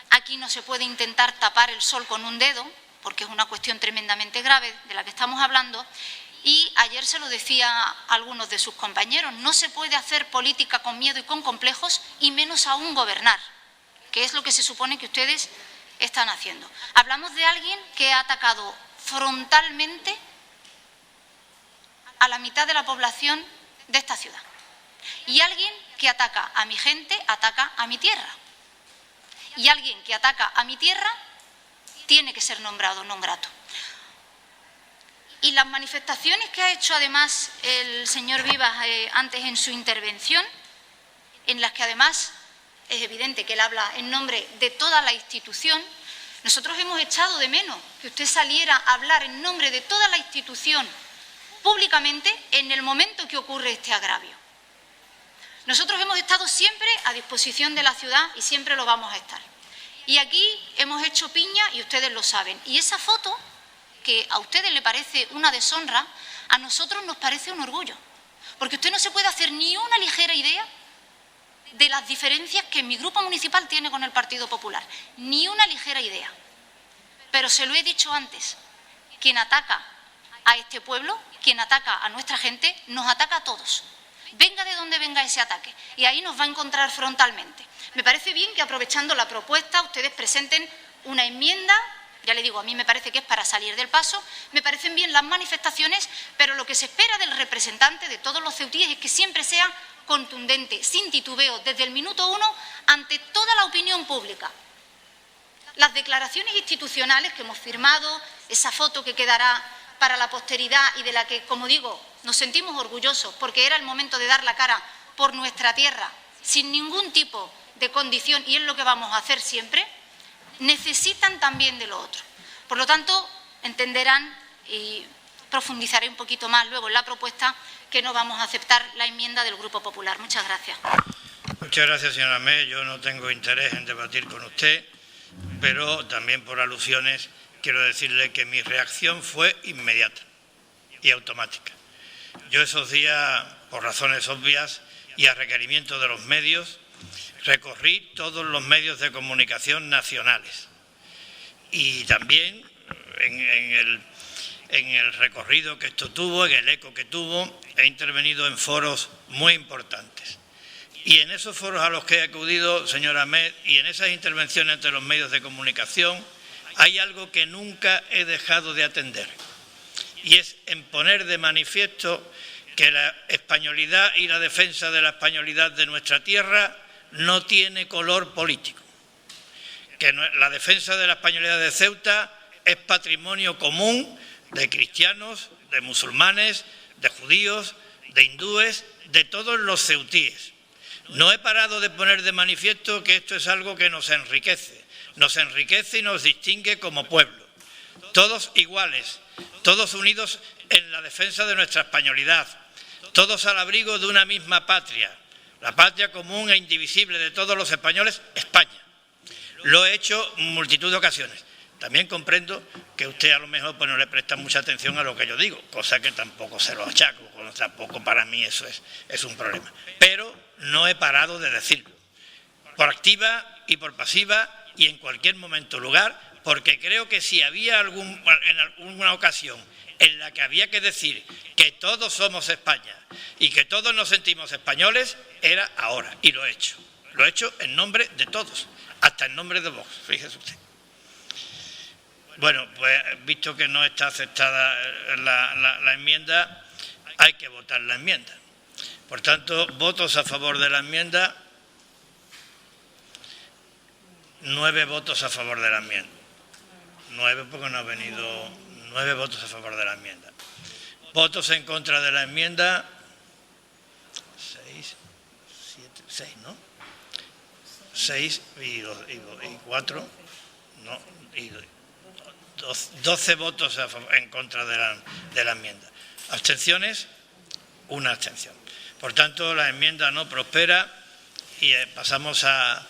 aquí no se puede intentar tapar el sol con un dedo, porque es una cuestión tremendamente grave de la que estamos hablando, y ayer se lo decía a algunos de sus compañeros, no se puede hacer política con miedo y con complejos, y menos aún gobernar, que es lo que se supone que ustedes están haciendo. Hablamos de alguien que ha atacado frontalmente a la mitad de la población de esta ciudad. Y alguien que ataca a mi gente, ataca a mi tierra. Y alguien que ataca a mi tierra tiene que ser nombrado non grato. Y las manifestaciones que ha hecho además el señor Vivas antes en su intervención, en las que además es evidente que él habla en nombre de toda la institución, nosotros hemos echado de menos que usted saliera a hablar en nombre de toda la institución públicamente en el momento que ocurre este agravio. Nosotros hemos estado siempre a disposición de la ciudad y siempre lo vamos a estar. Y aquí hemos hecho piña y ustedes lo saben. Y esa foto, que a ustedes le parece una deshonra, a nosotros nos parece un orgullo. Porque usted no se puede hacer ni una ligera idea de las diferencias que mi grupo municipal tiene con el Partido Popular. Ni una ligera idea. Pero se lo he dicho antes, quien ataca a este pueblo, quien ataca a nuestra gente, nos ataca a todos. Venga de donde venga ese ataque, y ahí nos va a encontrar frontalmente. Me parece bien que, aprovechando la propuesta, ustedes presenten una enmienda. Ya le digo, a mí me parece que es para salir del paso. Me parecen bien las manifestaciones, pero lo que se espera del representante de todos los ceutíes es que siempre sea contundente, sin titubeo, desde el minuto 1, ante toda la opinión pública. Las declaraciones institucionales que hemos firmado, esa foto que quedará para la posteridad y de la que, como digo, nos sentimos orgullosos porque era el momento de dar la cara por nuestra tierra sin ningún tipo de condición, y es lo que vamos a hacer siempre, necesitan también de lo otro. Por lo tanto, entenderán, y profundizaré un poquito más luego en la propuesta, que no vamos a aceptar la enmienda del Grupo Popular. Muchas gracias.
Muchas gracias, señora Mé. Yo no tengo interés en debatir con usted, pero también por alusiones quiero decirle que mi reacción fue inmediata y automática. Yo esos días, por razones obvias y a requerimiento de los medios, recorrí todos los medios de comunicación nacionales y también en el recorrido que esto tuvo, en el eco que tuvo, he intervenido en foros muy importantes. Y en esos foros a los que he acudido, señora Ahmed, y en esas intervenciones entre los medios de comunicación, hay algo que nunca he dejado de atender, y es en poner de manifiesto que la españolidad y la defensa de la españolidad de nuestra tierra no tiene color político, que la defensa de la españolidad de Ceuta es patrimonio común de cristianos, de musulmanes, de judíos, de hindúes, de todos los ceutíes. No he parado de poner de manifiesto que esto es algo que nos enriquece y nos distingue como pueblo. Todos iguales, todos unidos en la defensa de nuestra españolidad, todos al abrigo de una misma patria, la patria común e indivisible de todos los españoles, España. Lo he hecho en multitud de ocasiones. También comprendo que usted a lo mejor pues, no le presta mucha atención a lo que yo digo, cosa que tampoco se lo achaco, tampoco para mí eso es un problema. Pero no he parado de decirlo, por activa y por pasiva y en cualquier momento o lugar, porque creo que si había en alguna ocasión en la que había que decir que todos somos España y que todos nos sentimos españoles, era ahora, y lo he hecho. Lo he hecho en nombre de todos, hasta en nombre de Vox, fíjese usted. Bueno, pues visto que no está aceptada la enmienda, hay que votar la enmienda. Por tanto, votos a favor de la enmienda, 9 votos a favor de la enmienda. 9 porque no ha venido, 9 votos a favor de la enmienda. Votos en contra de la enmienda, 6, ¿no? 6 y 4, no, y 12 votos en contra de la enmienda. Abstenciones, 1 abstención. Por tanto, la enmienda no prospera y pasamos a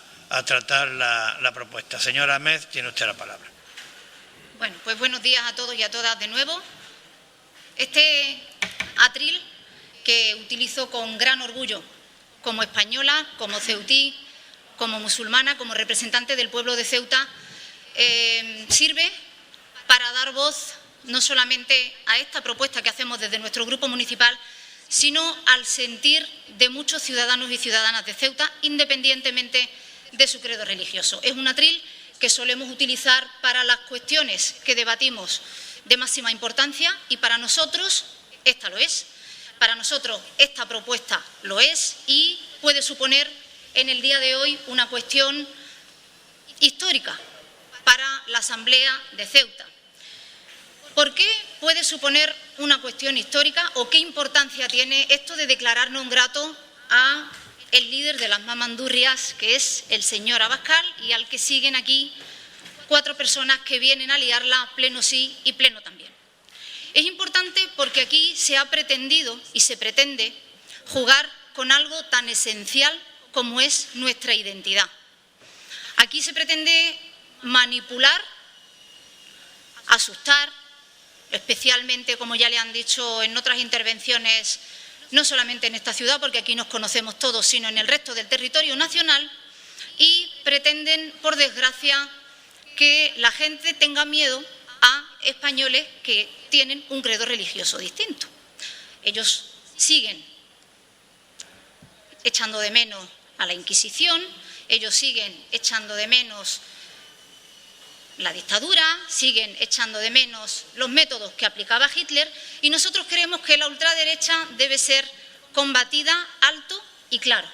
tratar la propuesta. Señora Ahmed, tiene usted la palabra.
Bueno, pues buenos días a todos y a todas de nuevo. Este atril que utilizo con gran orgullo como española, como ceutí, como musulmana, como representante del pueblo de Ceuta, sirve para dar voz no solamente a esta propuesta que hacemos desde nuestro grupo municipal, sino al sentir de muchos ciudadanos y ciudadanas de Ceuta, independientemente de su credo religioso. Es un atril que solemos utilizar para las cuestiones que debatimos de máxima importancia y para nosotros esta lo es. Para nosotros esta propuesta lo es y puede suponer en el día de hoy una cuestión histórica para la Asamblea de Ceuta. ¿Por qué puede suponer una cuestión histórica o qué importancia tiene esto de declarar non grato a el líder de las mamandurrias, que es el señor Abascal, y al que siguen aquí 4 personas que vienen a liarla pleno sí y pleno también? Es importante porque aquí se ha pretendido y se pretende jugar con algo tan esencial como es nuestra identidad. Aquí se pretende manipular, asustar, especialmente, como ya le han dicho en otras intervenciones, no solamente en esta ciudad, porque aquí nos conocemos todos, sino en el resto del territorio nacional, y pretenden, por desgracia, que la gente tenga miedo a españoles que tienen un credo religioso distinto. Ellos siguen echando de menos a la Inquisición, ellos siguen echando de menos la dictadura, siguen echando de menos los métodos que aplicaba Hitler y nosotros creemos que la ultraderecha debe ser combatida alto y claro.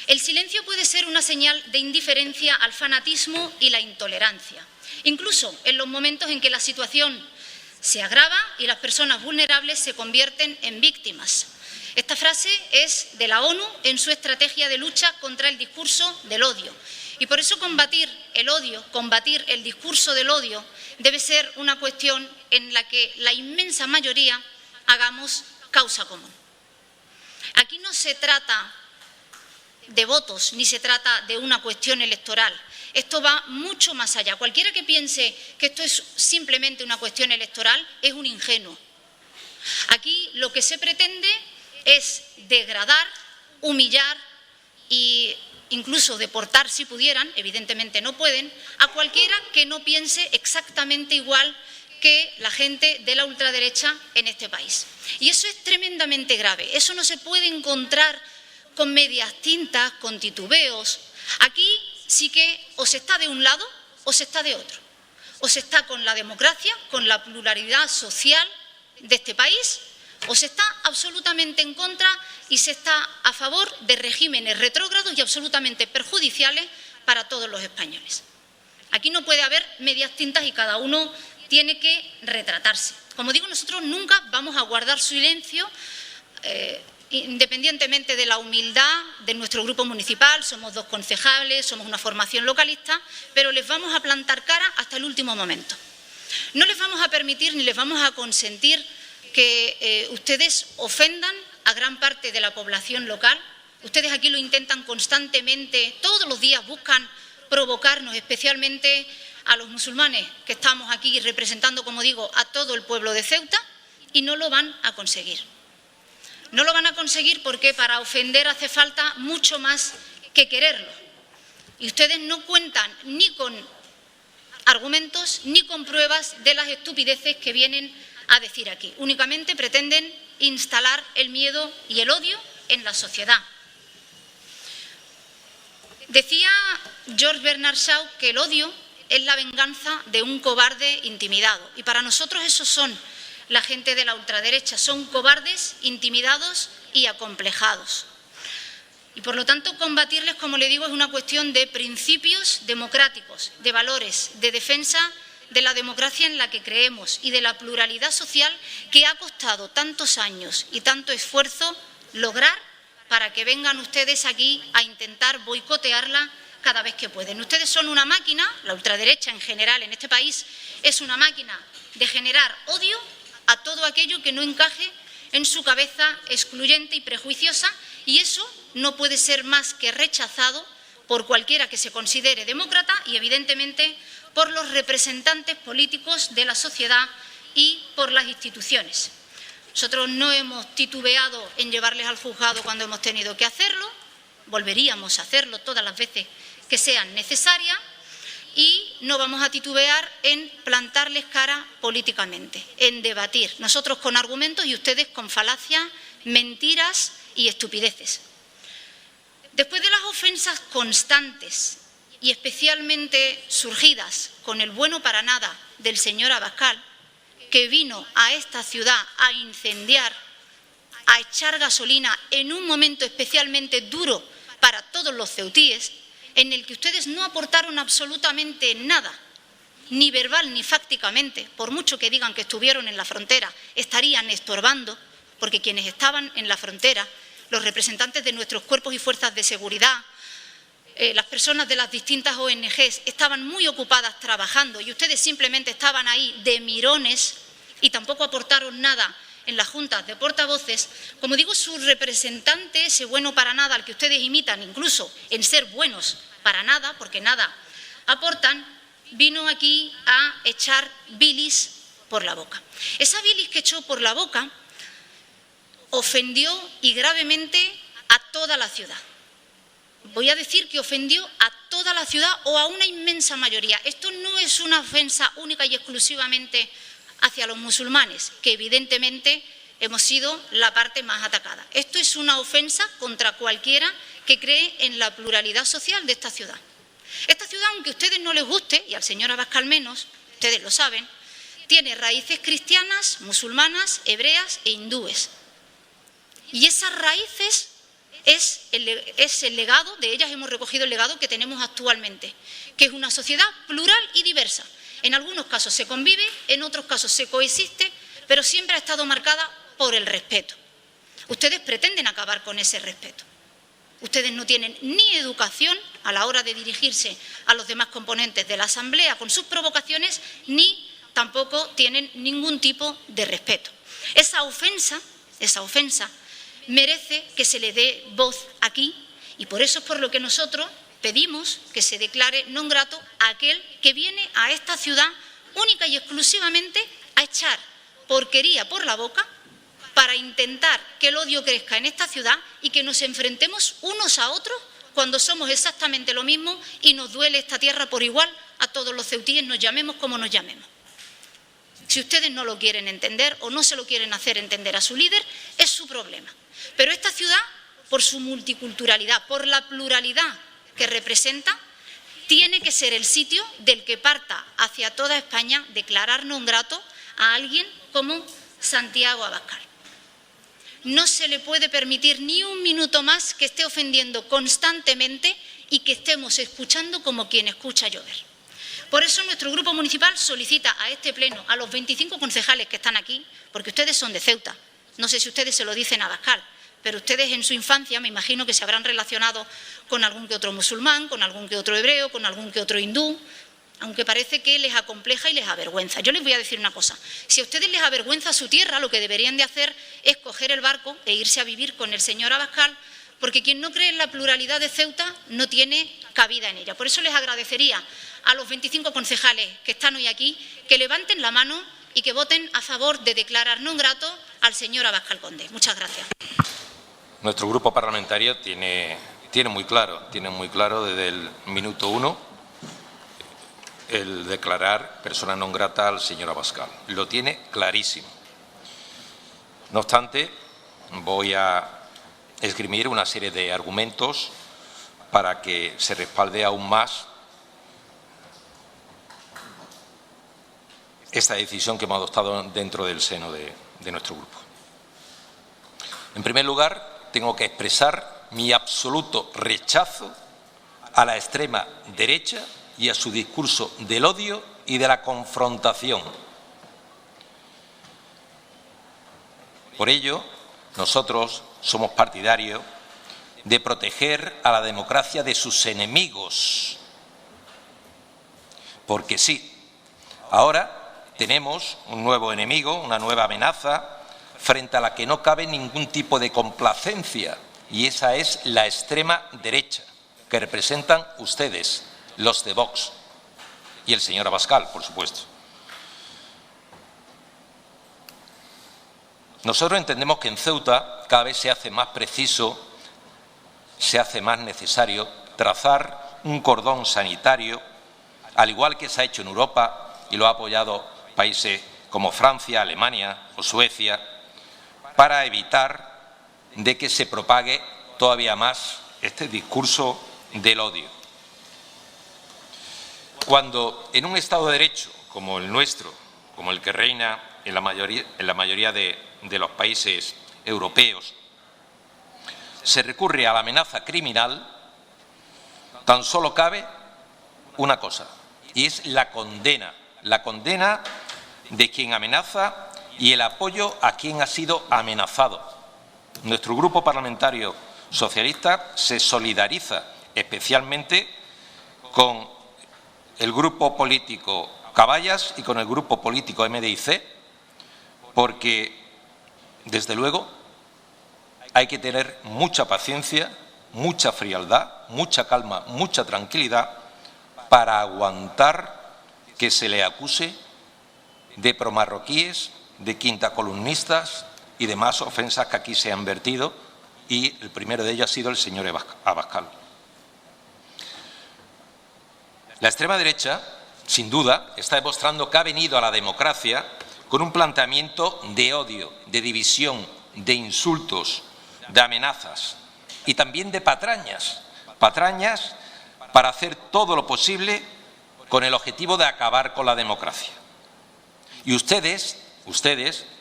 El silencio puede ser una señal de indiferencia al fanatismo y la intolerancia, incluso en los momentos en que la situación se agrava y las personas vulnerables se convierten en víctimas. Esta frase es de la ONU en su estrategia de lucha contra el discurso del odio. Y por eso combatir el odio, combatir el discurso del odio, debe ser una cuestión en la que la inmensa mayoría hagamos causa común. Aquí no se trata de votos, ni se trata de una cuestión electoral. Esto va mucho más allá. Cualquiera que piense que esto es simplemente una cuestión electoral es un ingenuo. Aquí lo que se pretende es degradar, humillar e incluso deportar, si pudieran, evidentemente no pueden, a cualquiera que no piense exactamente igual que la gente de la ultraderecha en este país. Y eso es tremendamente grave. Eso no se puede encontrar con medias tintas, con titubeos. Aquí sí que o se está de un lado o se está de otro. O se está con la democracia, con la pluralidad social de este país, O se está absolutamente en contra y se está a favor de regímenes retrógrados y absolutamente perjudiciales para todos los españoles. Aquí no puede haber medias tintas y cada uno tiene que retratarse. Como digo, nosotros nunca vamos a guardar silencio, independientemente de la humildad de nuestro grupo municipal. Somos 2 concejales, somos una formación localista, pero les vamos a plantar cara hasta el último momento. No les vamos a permitir ni les vamos a consentir que ustedes ofendan a gran parte de la población local. Ustedes aquí lo intentan constantemente, todos los días buscan provocarnos, especialmente a los musulmanes que estamos aquí representando, como digo, a todo el pueblo de Ceuta, y no lo van a conseguir. No lo van a conseguir porque para ofender hace falta mucho más que quererlo. Y ustedes no cuentan ni con argumentos ni con pruebas de las estupideces que vienen a decir aquí. Únicamente pretenden instalar el miedo y el odio en la sociedad. Decía George Bernard Shaw que el odio es la venganza de un cobarde intimidado. Y para nosotros esos son la gente de la ultraderecha, son cobardes, intimidados y acomplejados. Y por lo tanto combatirles, como le digo, es una cuestión de principios democráticos, de valores, de defensa de la democracia en la que creemos y de la pluralidad social que ha costado tantos años y tanto esfuerzo lograr para que vengan ustedes aquí a intentar boicotearla cada vez que pueden. Ustedes son una máquina, la ultraderecha en general en este país es una máquina de generar odio a todo aquello que no encaje en su cabeza excluyente y prejuiciosa, y eso no puede ser más que rechazado por cualquiera que se considere demócrata y, evidentemente, por los representantes políticos de la sociedad y por las instituciones. Nosotros no hemos titubeado en llevarles al juzgado cuando hemos tenido que hacerlo, volveríamos a hacerlo todas las veces que sean necesarias, y no vamos a titubear en plantarles cara políticamente, en debatir, nosotros con argumentos y ustedes con falacias, mentiras y estupideces. Después de las ofensas constantes y especialmente surgidas con el bueno para nada del señor Abascal, que vino a esta ciudad a incendiar, a echar gasolina en un momento especialmente duro para todos los ceutíes, en el que ustedes no aportaron absolutamente nada, ni verbal ni fácticamente, por mucho que digan que estuvieron en la frontera, estarían estorbando, porque quienes estaban en la frontera, los representantes de nuestros cuerpos y fuerzas de seguridad, las personas de las distintas ONGs, estaban muy ocupadas trabajando y ustedes simplemente estaban ahí de mirones y tampoco aportaron nada en las juntas de portavoces. Como digo, su representante, ese bueno para nada al que ustedes imitan incluso en ser buenos para nada, porque nada aportan, vino aquí a echar bilis por la boca. Esa bilis que echó por la boca ofendió y gravemente a toda la ciudad. Voy a decir que ofendió a toda la ciudad o a una inmensa mayoría. Esto no es una ofensa única y exclusivamente hacia los musulmanes, que evidentemente hemos sido la parte más atacada. Esto es una ofensa contra cualquiera que cree en la pluralidad social de esta ciudad. Esta ciudad, aunque a ustedes no les guste, y al señor Abascal menos, ustedes lo saben, tiene raíces cristianas, musulmanas, hebreas e hindúes. Y esas raíces es el legado, de ellas hemos recogido el legado que tenemos actualmente, que es una sociedad plural y diversa. En algunos casos se convive, en otros casos se coexiste, pero siempre ha estado marcada por el respeto. Ustedes pretenden acabar con ese respeto. Ustedes no tienen ni educación a la hora de dirigirse a los demás componentes de la Asamblea con sus provocaciones, ni tampoco tienen ningún tipo de respeto. Esa ofensa merece que se le dé voz aquí, y por eso es por lo que nosotros pedimos que se declare non grato a aquel que viene a esta ciudad única y exclusivamente a echar porquería por la boca para intentar que el odio crezca en esta ciudad y que nos enfrentemos unos a otros cuando somos exactamente lo mismo y nos duele esta tierra por igual a todos los ceutíes, nos llamemos como nos llamemos. Si ustedes no lo quieren entender o no se lo quieren hacer entender a su líder, es su problema. Pero esta ciudad, por su multiculturalidad, por la pluralidad que representa, tiene que ser el sitio del que parta hacia toda España declarar non grato a alguien como Santiago Abascal. no se le puede permitir ni un minuto más que esté ofendiendo constantemente y que estemos escuchando como quien escucha llover. Por eso nuestro grupo municipal solicita a este pleno, a los 25 concejales que están aquí, porque ustedes son de Ceuta, no sé si ustedes se lo dicen a Abascal, pero ustedes en su infancia me imagino que se habrán relacionado con algún que otro musulmán, con algún que otro hebreo, con algún que otro hindú, aunque parece que les acompleja y les avergüenza. Yo les voy a decir una cosa, si a ustedes les avergüenza su tierra, lo que deberían de hacer es coger el barco e irse a vivir con el señor Abascal, porque quien no cree en la pluralidad de Ceuta no tiene cabida en ella. Por eso les agradecería a los 25 concejales que están hoy aquí que levanten la mano y que voten a favor de declarar non grato al señor Abascal Conde. Muchas gracias.
Nuestro grupo parlamentario tiene muy claro desde el minuto 1 el declarar persona non grata al señor Abascal. Lo tiene clarísimo. No obstante, voy a esgrimir una serie de argumentos para que se respalde aún más esta decisión que hemos adoptado dentro del seno de nuestro grupo. En primer lugar, tengo que expresar mi absoluto rechazo a la extrema derecha y a su discurso del odio y de la confrontación. Por ello, nosotros somos partidarios de proteger a la democracia de sus enemigos. Porque sí, ahora tenemos un nuevo enemigo, una nueva amenaza, frente a la que no cabe ningún tipo de complacencia, y esa es la extrema derecha, que representan ustedes, los de Vox, y el señor Abascal, por supuesto. Nosotros entendemos que en Ceuta cada vez se hace más preciso, se hace más necesario trazar un cordón sanitario, al igual que se ha hecho en Europa y lo ha apoyado países como Francia, Alemania o Suecia, para evitar de que se propague todavía más este discurso del odio. Cuando en un Estado de Derecho como el nuestro, como el que reina en la mayoría de los países europeos, se recurre a la amenaza criminal, tan solo cabe una cosa, y es la condena de quien amenaza y el apoyo a quien ha sido amenazado. Nuestro grupo parlamentario socialista se solidariza especialmente con el grupo político Caballas y con el grupo político MDIC, porque, desde luego, hay que tener mucha paciencia, mucha frialdad, mucha calma, mucha tranquilidad para aguantar que se le acuse de promarroquíes, de quintacolumnistas y demás ofensas que aquí se han vertido, y el primero de ellos ha sido el señor Abascal. La extrema derecha, sin duda, está demostrando que ha venido a la democracia con un planteamiento de odio, de división, de insultos, de amenazas y también de patrañas para hacer todo lo posible con el objetivo de acabar con la democracia. Y ustedes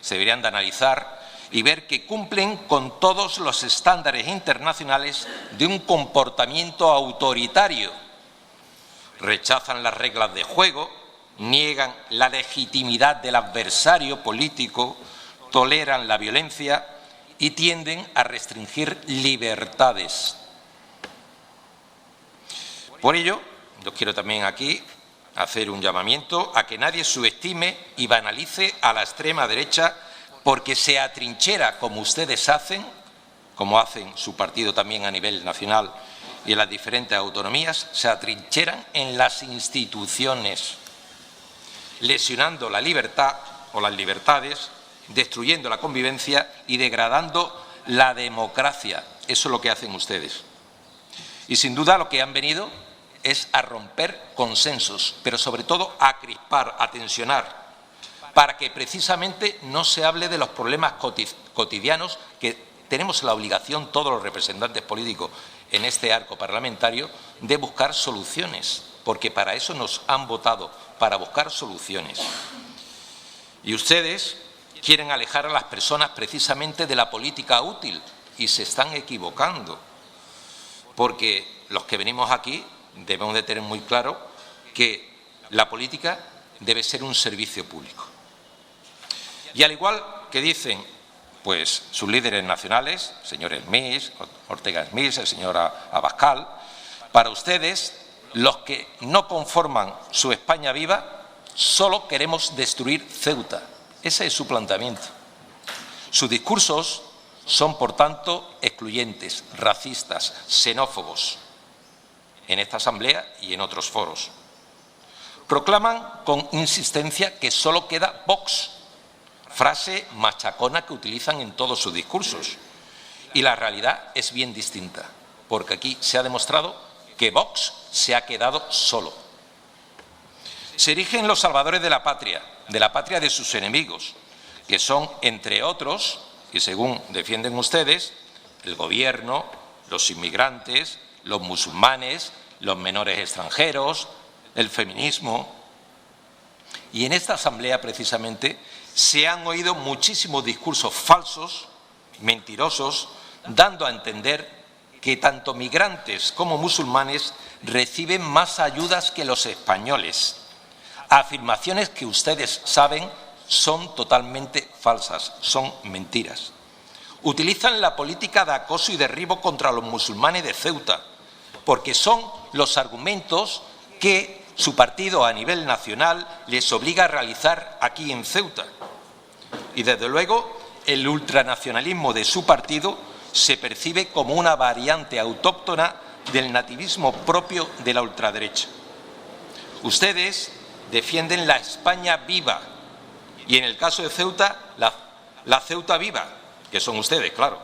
se deberían de analizar y ver que cumplen con todos los estándares internacionales de un comportamiento autoritario. Rechazan las reglas de juego, niegan la legitimidad del adversario político, toleran la violencia y tienden a restringir libertades. Por ello, yo quiero también aquí hacer un llamamiento a que nadie subestime y banalice a la extrema derecha, porque se atrinchera, como ustedes hacen, como hacen su partido también a nivel nacional y en las diferentes autonomías, se atrincheran en las instituciones, lesionando la libertad o las libertades, destruyendo la convivencia y degradando la democracia. Eso es lo que hacen ustedes. Y sin duda lo que han venido es a romper consensos, pero sobre todo a crispar, a tensionar, para que precisamente no se hable de los problemas cotidianos que tenemos la obligación, todos los representantes políticos en este arco parlamentario, de buscar soluciones, porque para eso nos han votado, para buscar soluciones. Y ustedes quieren alejar a las personas precisamente de la política útil y se están equivocando, porque los que venimos aquí debemos de tener muy claro que la política debe ser un servicio público. Y al igual que dicen pues sus líderes nacionales, el señor Hermís, Ortega Hermís, el señor Abascal, para ustedes, los que no conforman su España viva, solo queremos destruir Ceuta. Ese es su planteamiento. Sus discursos son, por tanto, excluyentes, racistas, xenófobos, en esta Asamblea y en otros foros. Proclaman con insistencia que solo queda Vox, frase machacona que utilizan en todos sus discursos. Y la realidad es bien distinta, porque aquí se ha demostrado que Vox se ha quedado solo. Se erigen los salvadores de la patria de sus enemigos, que son, entre otros, y según defienden ustedes, el gobierno, los inmigrantes, los musulmanes, los menores extranjeros, el feminismo. Y en esta Asamblea, precisamente, se han oído muchísimos discursos falsos, mentirosos, dando a entender que tanto migrantes como musulmanes reciben más ayudas que los españoles. Afirmaciones que ustedes saben son totalmente falsas, son mentiras. Utilizan la política de acoso y derribo contra los musulmanes de Ceuta, porque son los argumentos que su partido a nivel nacional les obliga a realizar aquí en Ceuta. Y desde luego el ultranacionalismo de su partido se percibe como una variante autóctona del nativismo propio de la ultraderecha. Ustedes defienden la España viva y en el caso de Ceuta, la Ceuta viva, que son ustedes, claro,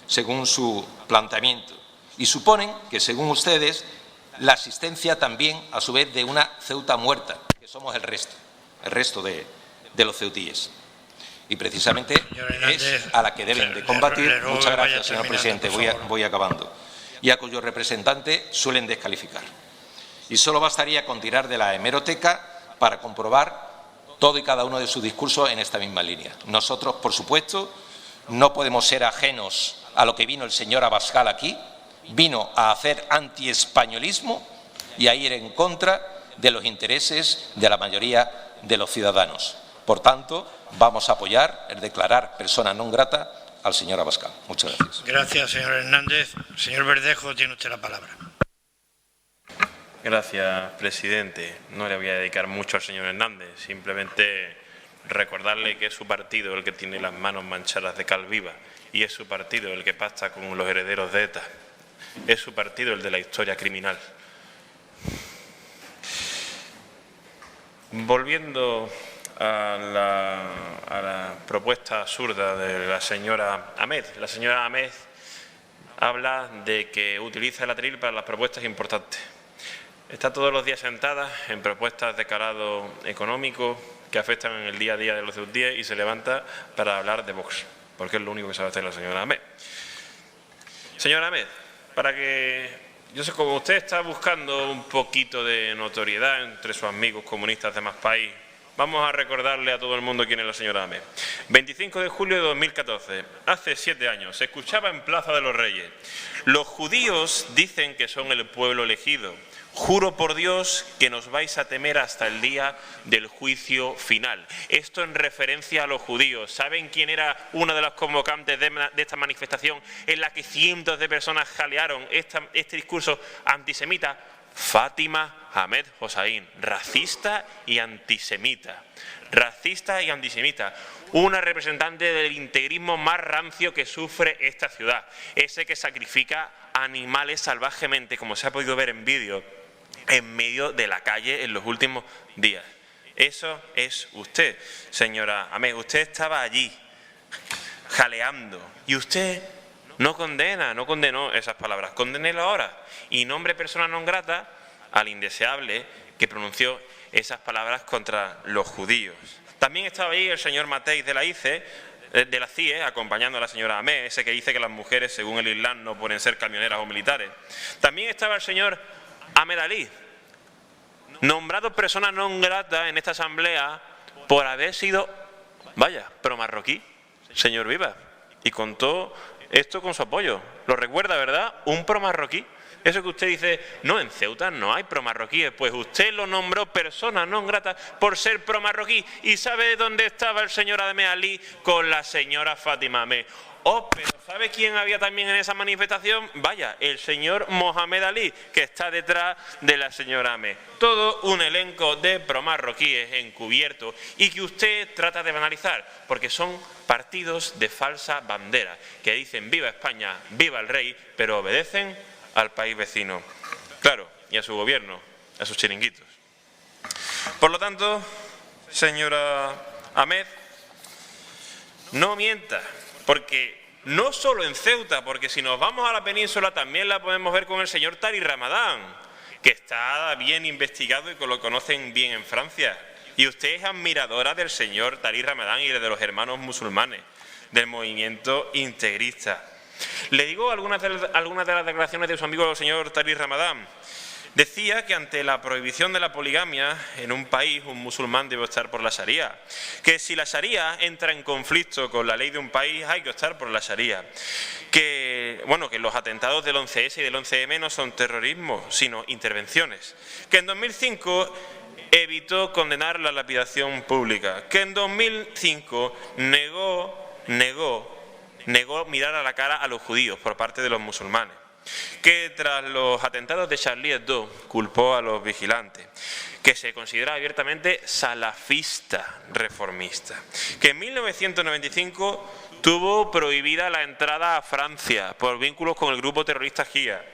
según su planteamiento. Y suponen que, según ustedes, la existencia también, a su vez, de una Ceuta muerta, que somos el resto de los ceutíes. Y precisamente es a la que deben de combatir. Muchas gracias, señor presidente. Voy acabando. Y a cuyos representantes suelen descalificar. Y solo bastaría con tirar de la hemeroteca para comprobar todo y cada uno de sus discursos en esta misma línea. Nosotros, por supuesto, no podemos ser ajenos a lo que vino el señor Abascal aquí. Vino a hacer antiespañolismo y a ir en contra de los intereses de la mayoría de los ciudadanos. Por tanto, vamos a apoyar el declarar persona non grata al señor Abascal. Muchas gracias.
Gracias, señor Hernández. Señor Verdejo, tiene usted la palabra.
Gracias, presidente. No le voy a dedicar mucho al señor Hernández, simplemente recordarle que es su partido el que tiene las manos manchadas de cal viva y es su partido el que pacta con los herederos de ETA. Es su partido el de la historia criminal. Volviendo a la propuesta absurda de la señora Ahmed. La señora Ahmed habla de que utiliza el atril para las propuestas importantes. Está todos los días sentada en propuestas de calado económico que afectan en el día a día de los ceutíes y se levanta para hablar de Vox, porque es lo único que sabe hacer la señora Ahmed. Señora Ahmed, para que, yo sé, como usted está buscando un poquito de notoriedad entre sus amigos comunistas de más país, vamos a recordarle a todo el mundo quién es la señora Ahmed. 25 de julio de 2014, hace 7 años, se escuchaba en Plaza de los Reyes: los judíos dicen que son el pueblo elegido. Juro por Dios que nos vais a temer hasta el día del juicio final. Esto en referencia a los judíos. ¿Saben quién era una de las convocantes de esta manifestación en la que cientos de personas jalearon este discurso antisemita? Fátima Ahmed Hossain, racista y antisemita. Racista y antisemita. Una representante del integrismo más rancio que sufre esta ciudad. Ese que sacrifica animales salvajemente, como se ha podido ver en vídeo, en medio de la calle en los últimos días. Eso es usted, señora Ahmed. Usted estaba allí, jaleando, y usted no condenó esas palabras. Condénelo ahora y nombre persona non grata al indeseable que pronunció esas palabras contra los judíos. También estaba ahí el señor Matei de la CIE, acompañando a la señora Ahmed, ese que dice que las mujeres, según el Islam, no pueden ser camioneras o militares. También estaba el señor Ahmed Ali, nombrado persona non grata en esta asamblea por haber sido Vaya, pro-marroquí, señor Vivas. Y contó esto con su apoyo. ¿Lo recuerda, verdad? Un pro-marroquí. Eso que usted dice, no, en Ceuta no hay pro-marroquíes. Pues usted lo nombró persona non grata por ser pro-marroquí. ¿Y sabe dónde estaba el señor Ahmed Ali con la señora Fátima Ahmed? Oh, pero ¿sabe quién había también en esa manifestación? Vaya, el señor Mohamed Ali, que está detrás de la señora Ahmed. Todo un elenco de pro-marroquíes encubierto y que usted trata de banalizar, porque son partidos de falsa bandera, que dicen viva España, viva el rey, pero obedecen al país vecino. Claro, y a su gobierno, a sus chiringuitos. Por lo tanto, señora Ahmed, no mienta. Porque no solo en Ceuta, porque si nos vamos a la península también la podemos ver con el señor Tariq Ramadan, que está bien investigado y que lo conocen bien en Francia. Y usted es admiradora del señor Tariq Ramadan y de los hermanos musulmanes, del movimiento integrista. Le digo algunas de las declaraciones de su amigo el señor Tariq Ramadan. Decía que ante la prohibición de la poligamia en un país, un musulmán debe optar por la Sharia. Que si la Sharia entra en conflicto con la ley de un país, hay que optar por la Sharia. Que, bueno, que los atentados del 11S y del 11M no son terrorismo, sino intervenciones. Que en 2005 evitó condenar la lapidación pública. Que en 2005 negó mirar a la cara a los judíos por parte de los musulmanes. Que tras los atentados de Charlie Hebdo culpó a los vigilantes, que se considera abiertamente salafista reformista, que en 1995 tuvo prohibida la entrada a Francia por vínculos con el grupo terrorista Jia,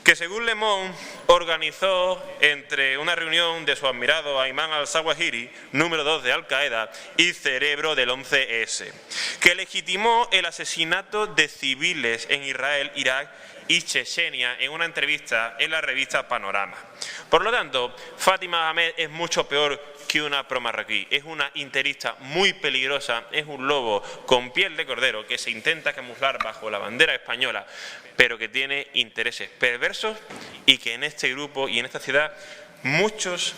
que según Le Monde organizó entre una reunión de su admirado Ayman al-Zawahiri, número 2 de Al-Qaeda y cerebro del 11S, que legitimó el asesinato de civiles en Israel, Irak y Chechenia en una entrevista en la revista Panorama. Por lo tanto, Fátima Ahmed es mucho peor que una pro-marroquí. Es una interista muy peligrosa, es un lobo con piel de cordero que se intenta camuflar bajo la bandera española, pero que tiene intereses perversos y que en este grupo y en esta ciudad muchos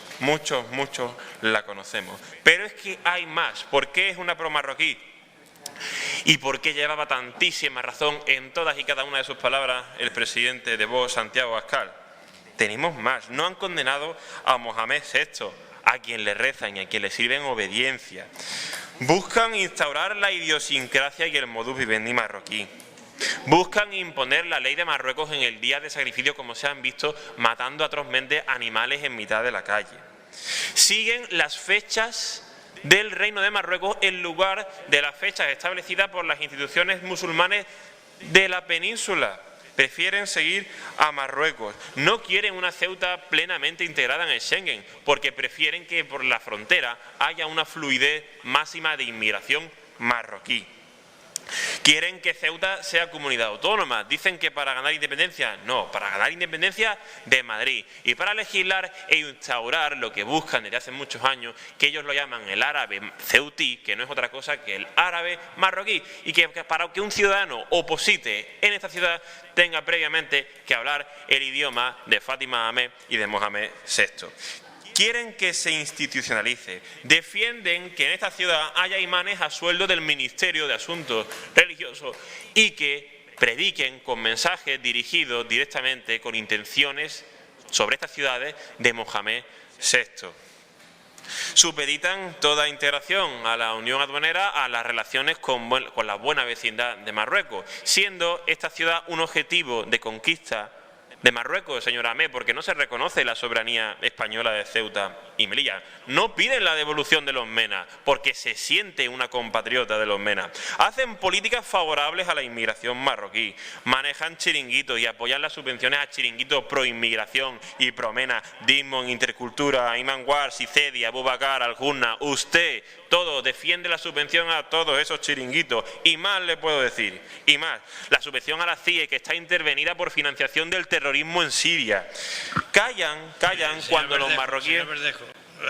la conocemos. Pero es que hay más. ¿Por qué es una pro-marroquí? ¿Y por qué llevaba tantísima razón en todas y cada una de sus palabras el presidente de Vox, Santiago Abascal? Tenemos más. No han condenado a Mohamed VI, a quien le rezan y a quien le sirven obediencia. Buscan instaurar la idiosincrasia y el modus vivendi marroquí. Buscan imponer la ley de Marruecos en el día de sacrificio, como se han visto, matando atrozmente animales en mitad de la calle. Siguen las fechas del Reino de Marruecos en lugar de las fechas establecidas por las instituciones musulmanes de la península. Prefieren seguir a Marruecos. No quieren una Ceuta plenamente integrada en el Schengen, porque prefieren que por la frontera haya una fluidez máxima de inmigración marroquí. Quieren que Ceuta sea comunidad autónoma. Dicen que para ganar independencia, no, para ganar independencia de Madrid. Y para legislar e instaurar lo que buscan desde hace muchos años, que ellos lo llaman el árabe ceutí, que no es otra cosa que el árabe marroquí. Y que para que un ciudadano oposite en esta ciudad tenga previamente que hablar el idioma de Fátima Ahmed y de Mohamed VI. Quieren que se institucionalice, defienden que en esta ciudad haya imanes a sueldo del Ministerio de Asuntos Religiosos y que prediquen con mensajes dirigidos directamente con intenciones sobre estas ciudades de Mohamed VI. Supeditan toda integración a la Unión Aduanera a las relaciones con la buena vecindad de Marruecos, siendo esta ciudad un objetivo de conquista de Marruecos, señora Ahmed, porque no se reconoce la soberanía española de Ceuta y Melilla. No piden la devolución de los MENA, porque se siente una compatriota de los MENA. Hacen políticas favorables a la inmigración marroquí, manejan chiringuitos y apoyan las subvenciones a chiringuitos pro-inmigración y pro-MENA, Dimon, Intercultura, Ayman Wars, Cicedi, Abubakar, Al-Junna. Usted, todo, defiende la subvención a todos esos chiringuitos. Y más le puedo decir, y más, la subvención a la CIE, que está intervenida por financiación del terrorismo en Siria. Callan cuando los marroquíes...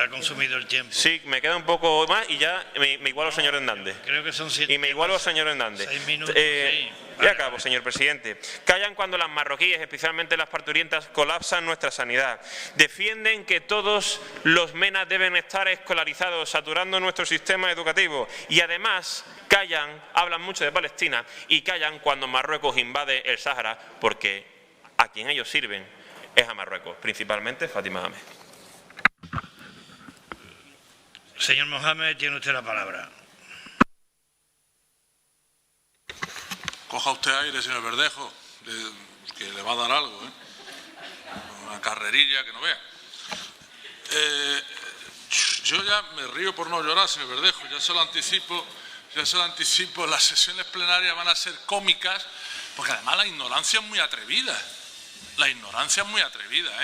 ha consumido el tiempo.
Sí, me queda un poco más y ya me igualo al señor Hernández.
Creo que son 7
Y me igualo al señor Hernández.
6 minutos, sí.
Ya acabo, señor presidente. Callan cuando las marroquíes, especialmente las parturientas, colapsan nuestra sanidad. Defienden que todos los MENA deben estar escolarizados, saturando nuestro sistema educativo. Y además callan, hablan mucho de Palestina y callan cuando Marruecos invade el Sáhara, porque a quien ellos sirven es a Marruecos, principalmente Fátima Ahmed.
Señor Mohamed, tiene usted la palabra.
Coja usted aire, señor Verdejo, que le va a dar algo, ¿eh? Una carrerilla que no vea. Yo ya me río por no llorar, señor Verdejo, ya se lo anticipo, las sesiones plenarias van a ser cómicas, porque además la ignorancia es muy atrevida,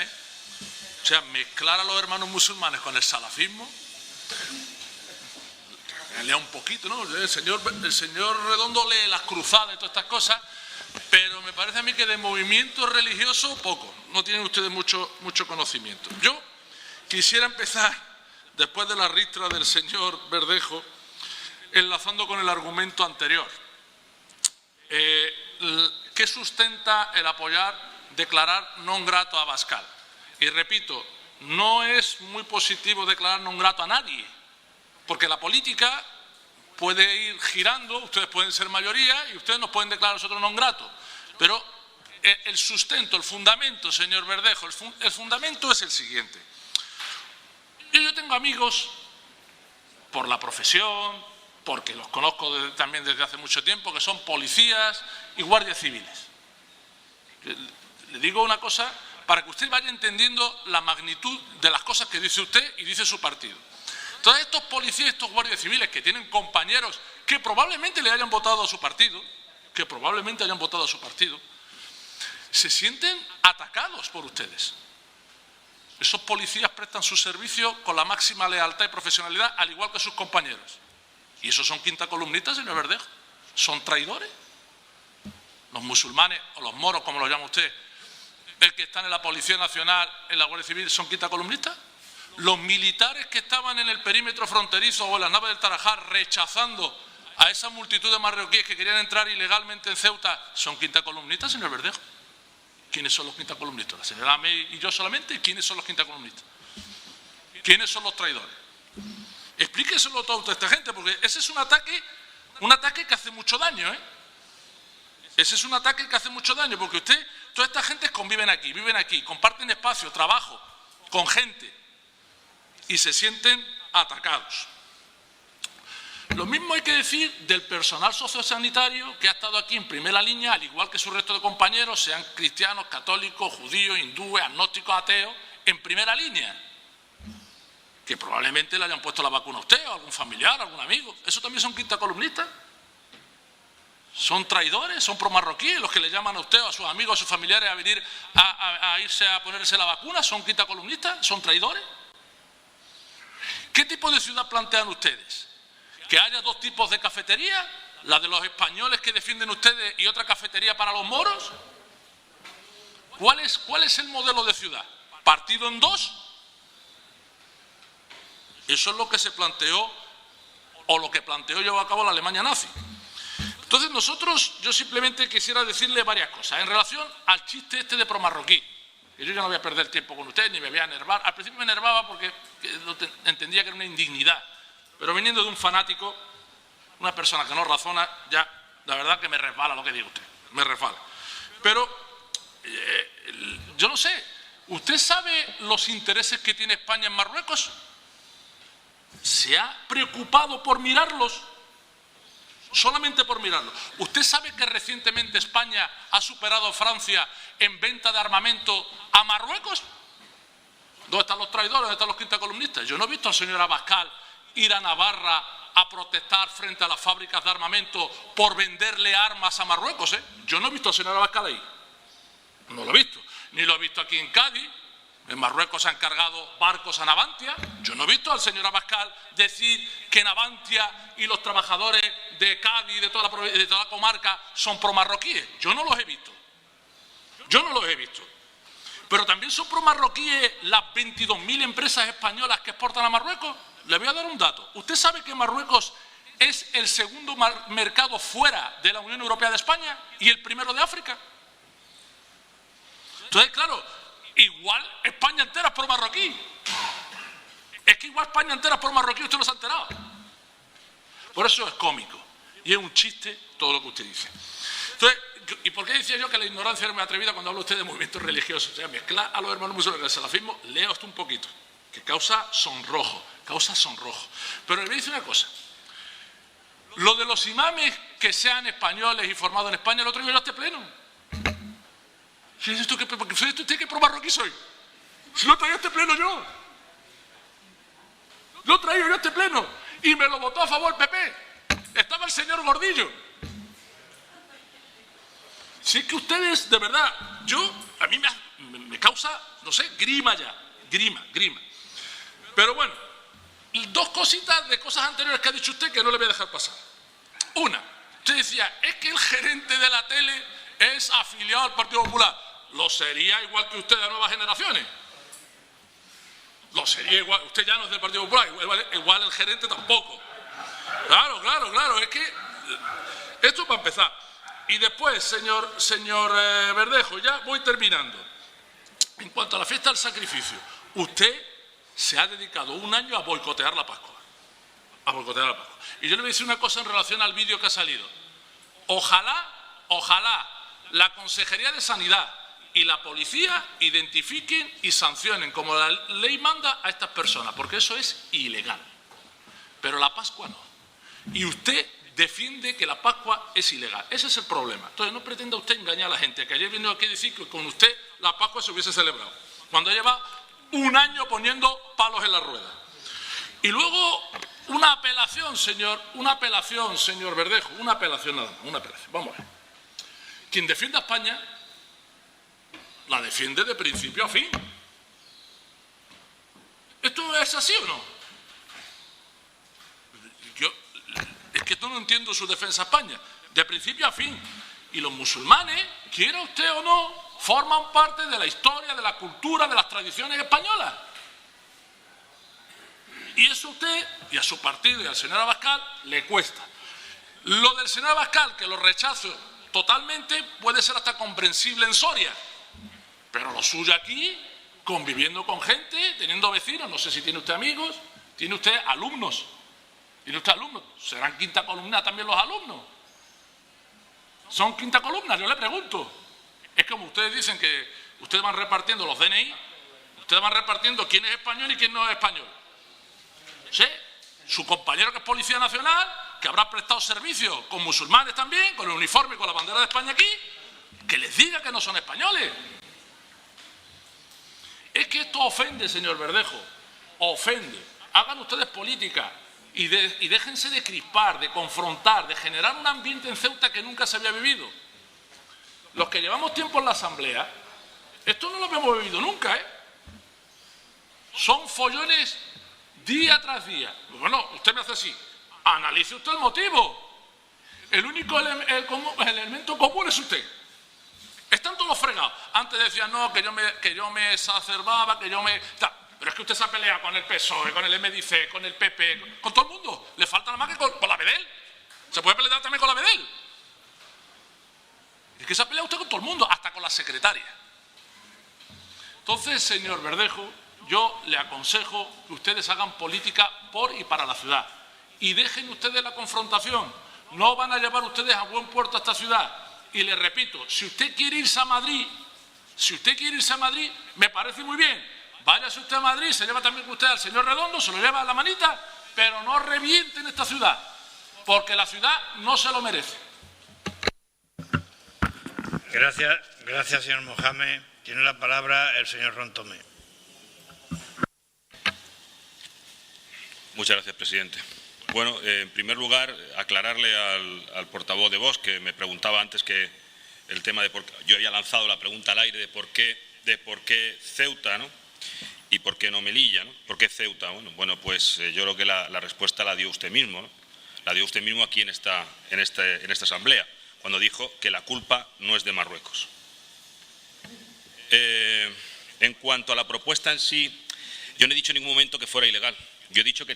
¿eh? O sea, mezclar a los hermanos musulmanes con el salafismo, lea un poquito, ¿no? El señor Redondo lee las cruzadas y todas estas cosas, pero me parece a mí que de movimiento religioso poco, no tienen ustedes mucho conocimiento. Yo quisiera empezar, después de la ristra del señor Verdejo, enlazando con el argumento anterior. ¿Qué sustenta el apoyar, declarar non grato a Abascal? Y repito, no es muy positivo declarar non grato a nadie, porque la política puede ir girando, ustedes pueden ser mayoría y ustedes nos pueden declarar a nosotros non gratos. Pero el sustento, el fundamento, señor Verdejo, el fundamento es el siguiente. Yo tengo amigos por la profesión, porque los conozco también desde hace mucho tiempo, que son policías y guardias civiles. Le digo una cosa para que usted vaya entendiendo la magnitud de las cosas que dice usted y dice su partido. Todos estos policías y estos guardias civiles que tienen compañeros que probablemente le hayan votado a su partido, se sienten atacados por ustedes. Esos policías prestan su servicio con la máxima lealtad y profesionalidad, al igual que sus compañeros. ¿Y esos son quinta columnistas, señor Verdejo? ¿Son traidores? Los musulmanes, o los moros, como lo llama usted, el que están en la Policía Nacional, en la Guardia Civil, ¿son quinta columnistas? Los militares que estaban en el perímetro fronterizo o en las naves del Tarajal rechazando a esa multitud de marroquíes que querían entrar ilegalmente en Ceuta, ¿son quinta columnistas, señor Verdejo? ¿Quiénes son los quinta columnistas? ¿La señora May y yo solamente? ¿Quiénes son los quinta columnistas? ¿Quiénes son los traidores? Explíqueselo todo a toda esta gente, porque ese es un ataque que hace mucho daño, ¿eh? Ese es un ataque que hace mucho daño, porque toda esta gente viven aquí, comparten espacio, trabajo, con gente, y se sienten atacados. Lo mismo hay que decir del personal sociosanitario que ha estado aquí en primera línea, al igual que su resto de compañeros, sean cristianos, católicos, judíos, hindúes, agnósticos, ateos, en primera línea, que probablemente le hayan puesto la vacuna a usted, o a algún familiar, a algún amigo. ¿Eso también son quinta columnistas? ¿Son traidores? ¿Son promarroquíes los que le llaman a usted o a sus amigos, a sus familiares a venir a irse a ponerse la vacuna? ¿Son quinta columnistas? ¿Son traidores? ¿Qué tipo de ciudad plantean ustedes? ¿Que haya dos tipos de cafetería? ¿La de los españoles que defienden ustedes y otra cafetería para los moros? ¿Cuál es el modelo de ciudad? ¿Partido en dos? Eso es lo que se planteó o lo que planteó llevó a cabo la Alemania nazi. Entonces yo simplemente quisiera decirle varias cosas en relación al chiste este de promarroquí. Y yo ya no voy a perder tiempo con usted ni me voy a enervar. Al principio me enervaba porque entendía que era una indignidad. Pero viniendo de un fanático, una persona que no razona, ya la verdad que me resbala lo que diga usted. Me resbala. Pero yo no sé, ¿usted sabe los intereses que tiene España en Marruecos? ¿Se ha preocupado por mirarlos? Solamente por mirarlos. ¿Usted sabe que recientemente España ha superado a Francia en venta de armamento a Marruecos? ¿Dónde están los traidores? ¿Dónde están los quinta columnistas? Yo no he visto al señor Abascal ir a Navarra a protestar frente a las fábricas de armamento por venderle armas a Marruecos, ¿eh? Yo no he visto al señor Abascal ahí. No lo he visto. Ni lo he visto aquí en Cádiz. En Marruecos se han cargado barcos a Navantia. Yo no he visto al señor Abascal decir que Navantia y los trabajadores de Cádiz, de toda la comarca, son promarroquíes. Yo no los he visto. Pero también son pro-marroquíes las 22.000 empresas españolas que exportan a Marruecos. Le voy a dar un dato. ¿Usted sabe que Marruecos es el segundo mercado fuera de la Unión Europea de España y el primero de África? Entonces, claro, igual España entera es pro-marroquí. Es que igual España entera es pro-marroquí, usted no se ha enterado. Por eso es cómico y es un chiste todo lo que usted dice. Entonces, ¿y por qué decía yo que la ignorancia era muy atrevida cuando habla usted de movimientos religiosos? O sea, mezclar a los hermanos musulmanes con el salafismo, lea usted un poquito, que causa sonrojo, Pero le voy a decir una cosa. Lo de los imames que sean españoles y formados en España, lo traigo yo a este pleno. ¿Usted qué pro-marroquí soy? Si lo traigo a este pleno yo. Lo traigo yo a este pleno. Y me lo votó a favor el PP. Estaba el señor Gordillo. Si es que ustedes, de verdad, a mí me causa, no sé, grima ya. Grima. Pero bueno, dos cositas de cosas anteriores que ha dicho usted que no le voy a dejar pasar. Una, usted decía, es que el gerente de la tele es afiliado al Partido Popular. Lo sería igual que usted de nuevas generaciones. Lo sería igual, usted ya no es del Partido Popular, igual el gerente tampoco. Claro, es que esto para empezar. Y después, señor Verdejo, ya voy terminando. En cuanto a la fiesta del sacrificio, usted se ha dedicado un año a boicotear la Pascua. Y yo le voy a decir una cosa en relación al vídeo que ha salido. Ojalá la Consejería de Sanidad y la policía identifiquen y sancionen, como la ley manda, a estas personas, porque eso es ilegal. Pero la Pascua no. Y usted defiende que la Pascua es ilegal. Ese es el problema. Entonces no pretenda usted engañar a la gente, que ayer vino aquí a decir que con usted la Pascua se hubiese celebrado, cuando lleva un año poniendo palos en la rueda. Y luego una apelación, señor Verdejo, una apelación nada más, una apelación. Vamos a ver. Quien defiende a España la defiende de principio a fin. ¿Esto es así o no? Es que no entiendo su defensa a España, de principio a fin. Y los musulmanes, quiera usted o no, forman parte de la historia, de la cultura, de las tradiciones españolas. Y eso a usted y a su partido y al señor Abascal le cuesta. Lo del señor Abascal, que lo rechazo totalmente, puede ser hasta comprensible en Soria. Pero lo suyo aquí, conviviendo con gente, teniendo vecinos, no sé si tiene usted amigos, tiene usted alumnos. ¿Serán quinta columna también los alumnos? ¿Son quinta columna? Yo le pregunto. Es como ustedes dicen que ustedes van repartiendo los DNI, ustedes van repartiendo quién es español y quién no es español. ¿Sí? Su compañero que es Policía Nacional, que habrá prestado servicio con musulmanes también, con el uniforme y con la bandera de España aquí, que les diga que no son españoles. Es que esto ofende, señor Verdejo, ofende. Hagan ustedes política y déjense de crispar, de confrontar, de generar un ambiente en Ceuta que nunca se había vivido. Los que llevamos tiempo en la Asamblea, esto no lo habíamos vivido nunca, ¿eh? Son follones día tras día. Bueno, usted me hace así, analice usted el motivo. El único elemento común es usted. Están todos fregados. Antes decían, no, que yo me exacerbaba, Pero es que usted se ha peleado con el PSOE, con el MDC, con el PP, con todo el mundo. Le falta nada más que con la Bedel. Se puede pelear también con la Bedel. Es que se ha peleado usted con todo el mundo, hasta con la secretaria. Entonces, señor Verdejo, yo le aconsejo que ustedes hagan política por y para la ciudad. Y dejen ustedes la confrontación. No van a llevar ustedes a buen puerto a esta ciudad. Y le repito, si usted quiere irse a Madrid, me parece muy bien. Váyase usted a Madrid, se lleva también con usted al señor Redondo, se lo lleva a la manita, pero no revienten esta ciudad, porque la ciudad no se lo merece.
Gracias, señor Mohamed. Tiene la palabra el señor Rontomé.
Muchas gracias, presidente. Bueno, en primer lugar, aclararle al portavoz de Vox, que me preguntaba antes que el tema de por qué, yo había lanzado la pregunta al aire de por qué Ceuta, ¿no? Y por qué no Melilla, ¿no? ¿Por qué Ceuta? Bueno, pues yo creo que la respuesta la dio usted mismo, ¿no? La dio usted mismo aquí en esta asamblea, cuando dijo que la culpa no es de Marruecos. En cuanto a la propuesta en sí, yo no he dicho en ningún momento que fuera ilegal. Yo he dicho que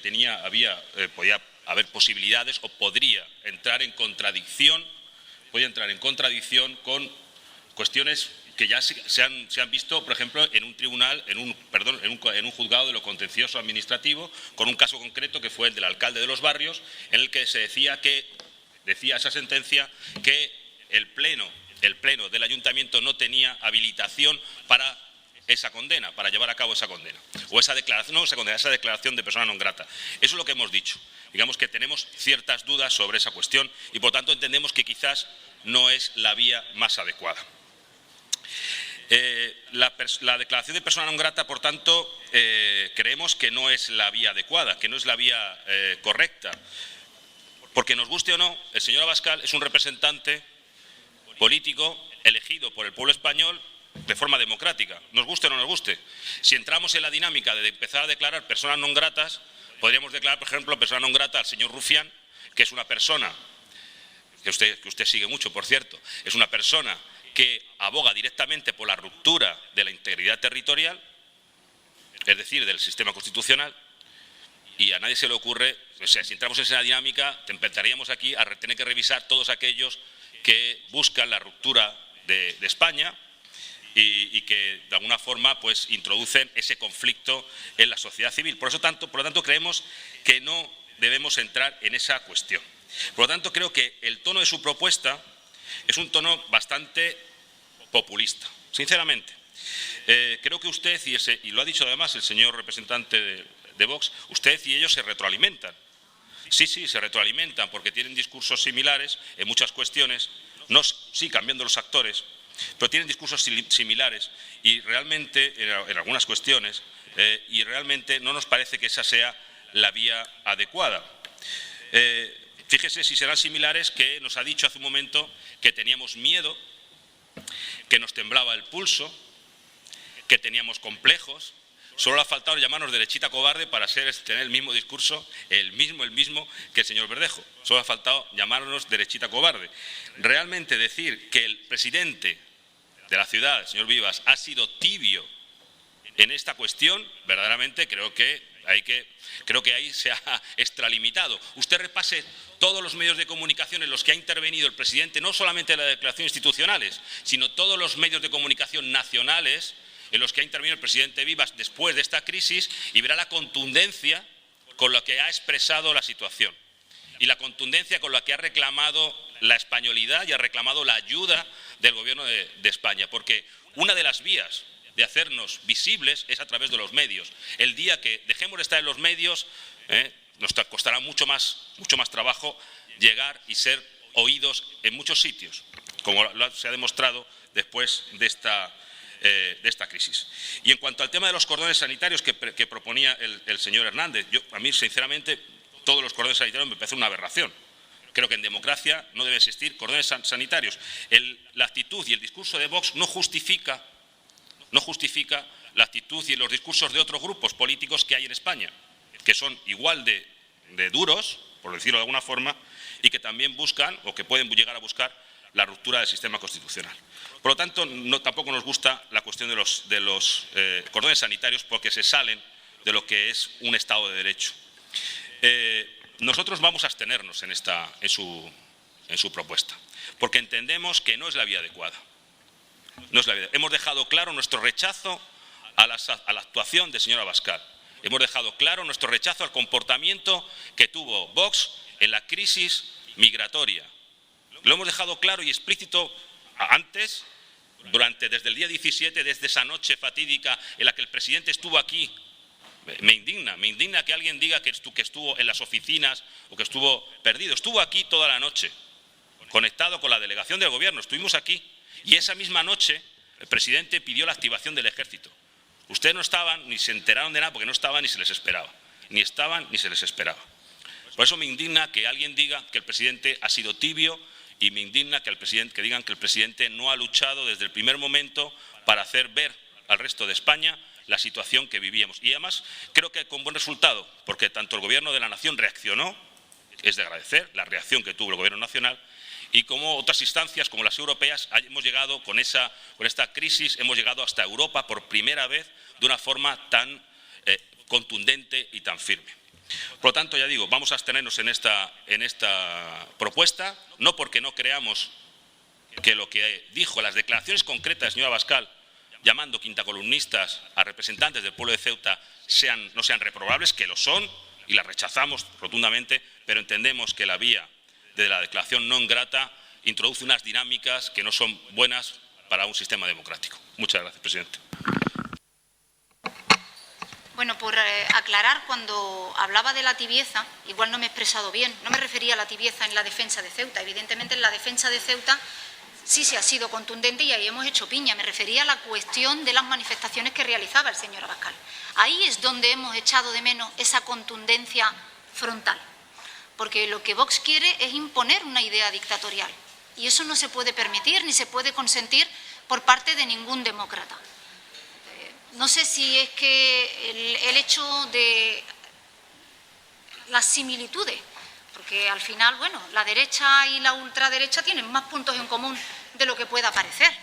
podía haber posibilidades o podría entrar en contradicción con cuestiones que ya se han visto, por ejemplo, en un tribunal, en un juzgado de lo contencioso administrativo, con un caso concreto que fue el del alcalde de Los Barrios, en el que se decía esa sentencia que el pleno del ayuntamiento no tenía habilitación para esa condena, para llevar a cabo esa condena, o esa declaración, no esa condena, esa declaración de persona non grata. Eso es lo que hemos dicho. Digamos que tenemos ciertas dudas sobre esa cuestión y por tanto entendemos que quizás no es la vía más adecuada. La declaración de persona non grata, por tanto, creemos que no es la vía adecuada, que no es la vía correcta. Porque nos guste o no, el señor Abascal es un representante político elegido por el pueblo español de forma democrática, nos guste o no nos guste. Si entramos en la dinámica de empezar a declarar personas non gratas, podríamos declarar, por ejemplo, persona non grata al señor Rufián, que es una persona, que usted sigue mucho, por cierto, es una persona que aboga directamente por la ruptura de la integridad territorial, es decir, del sistema constitucional, y a nadie se le ocurre, o sea, si entramos en esa dinámica, empezaríamos aquí a tener que revisar todos aquellos que buscan la ruptura de España, y que de alguna forma pues introducen ese conflicto en la sociedad civil. Por lo tanto, creemos que no debemos entrar en esa cuestión. Por lo tanto, creo que el tono de su propuesta es un tono bastante populista, sinceramente. Creo que usted, y lo ha dicho además el señor representante de Vox, usted y ellos se retroalimentan. Sí, se retroalimentan porque tienen discursos similares en muchas cuestiones, sí cambiando los actores, pero tienen discursos similares y realmente en algunas cuestiones y realmente no nos parece que esa sea la vía adecuada. Fíjese si serán similares que nos ha dicho hace un momento que teníamos miedo, que nos temblaba el pulso, que teníamos complejos. Solo le ha faltado llamarnos derechita cobarde para tener el mismo discurso, el mismo que el señor Verdejo. Solo ha faltado llamarnos derechita cobarde. Realmente decir que el presidente de la ciudad, el señor Vivas, ha sido tibio en esta cuestión, verdaderamente creo que ahí se ha extralimitado. Usted repase todos los medios de comunicación en los que ha intervenido el presidente, no solamente en las declaraciones institucionales, sino todos los medios de comunicación nacionales en los que ha intervenido el presidente Vivas después de esta crisis, y verá la contundencia con la que ha expresado la situación y la contundencia con la que ha reclamado la españolidad y ha reclamado la ayuda del Gobierno de España, porque una de las vías de hacernos visibles es a través de los medios. El día que dejemos de estar en los medios, nos costará mucho más trabajo llegar y ser oídos en muchos sitios, como se ha demostrado después de esta crisis. Y en cuanto al tema de los cordones sanitarios que proponía el señor Hernández, a mí, sinceramente, todos los cordones sanitarios me parece una aberración. Creo que en democracia no debe existir cordones sanitarios. La actitud y el discurso de Vox no justifica la actitud y los discursos de otros grupos políticos que hay en España, que son igual de duros, por decirlo de alguna forma, y que también buscan, o que pueden llegar a buscar, la ruptura del sistema constitucional. Por lo tanto, tampoco nos gusta la cuestión de los cordones sanitarios, porque se salen de lo que es un Estado de Derecho. Nosotros vamos a abstenernos en su propuesta, porque entendemos que no es la vía adecuada. Hemos dejado claro nuestro rechazo a la actuación del señor Abascal. Hemos dejado claro nuestro rechazo al comportamiento que tuvo Vox en la crisis migratoria. Lo hemos dejado claro y explícito antes, desde el día 17, desde esa noche fatídica en la que el presidente estuvo aquí. Me indigna que alguien diga que estuvo en las oficinas o que estuvo perdido. Estuvo aquí toda la noche, conectado con la delegación del Gobierno. Estuvimos aquí y esa misma noche el presidente pidió la activación del ejército. Ustedes no estaban ni se enteraron de nada porque no estaban ni se les esperaba. Ni estaban ni se les esperaba. Por eso me indigna que alguien diga que el presidente ha sido tibio y me indigna que digan que el presidente no ha luchado desde el primer momento para hacer ver al resto de España la situación que vivíamos. Y además creo que con buen resultado, porque tanto el Gobierno de la Nación reaccionó es de agradecer la reacción que tuvo el Gobierno nacional y como otras instancias, como las europeas, hemos llegado con esta crisis, hemos llegado hasta Europa por primera vez de una forma tan contundente y tan firme. Por lo tanto, ya digo, vamos a abstenernos en esta propuesta, no porque no creamos que lo que dijo, las declaraciones concretas del señor Abascal, llamando quintacolumnistas a representantes del pueblo de Ceuta, no sean reprobables, que lo son, y las rechazamos rotundamente, pero entendemos que la vía de la declaración non grata introduce unas dinámicas que no son buenas para un sistema democrático. Muchas gracias, presidente.
Bueno, por aclarar, cuando hablaba de la tibieza, igual no me he expresado bien, no me refería a la tibieza en la defensa de Ceuta. Evidentemente, en la defensa de Ceuta sí se ha sido contundente y ahí hemos hecho piña. Me refería a la cuestión de las manifestaciones que realizaba el señor Abascal. Ahí es donde hemos echado de menos esa contundencia frontal, porque lo que Vox quiere es imponer una idea dictatorial y eso no se puede permitir ni se puede consentir por parte de ningún demócrata. No sé si es que el hecho de las similitudes, porque al final, bueno, la derecha y la ultraderecha tienen más puntos en común de lo que pueda parecer.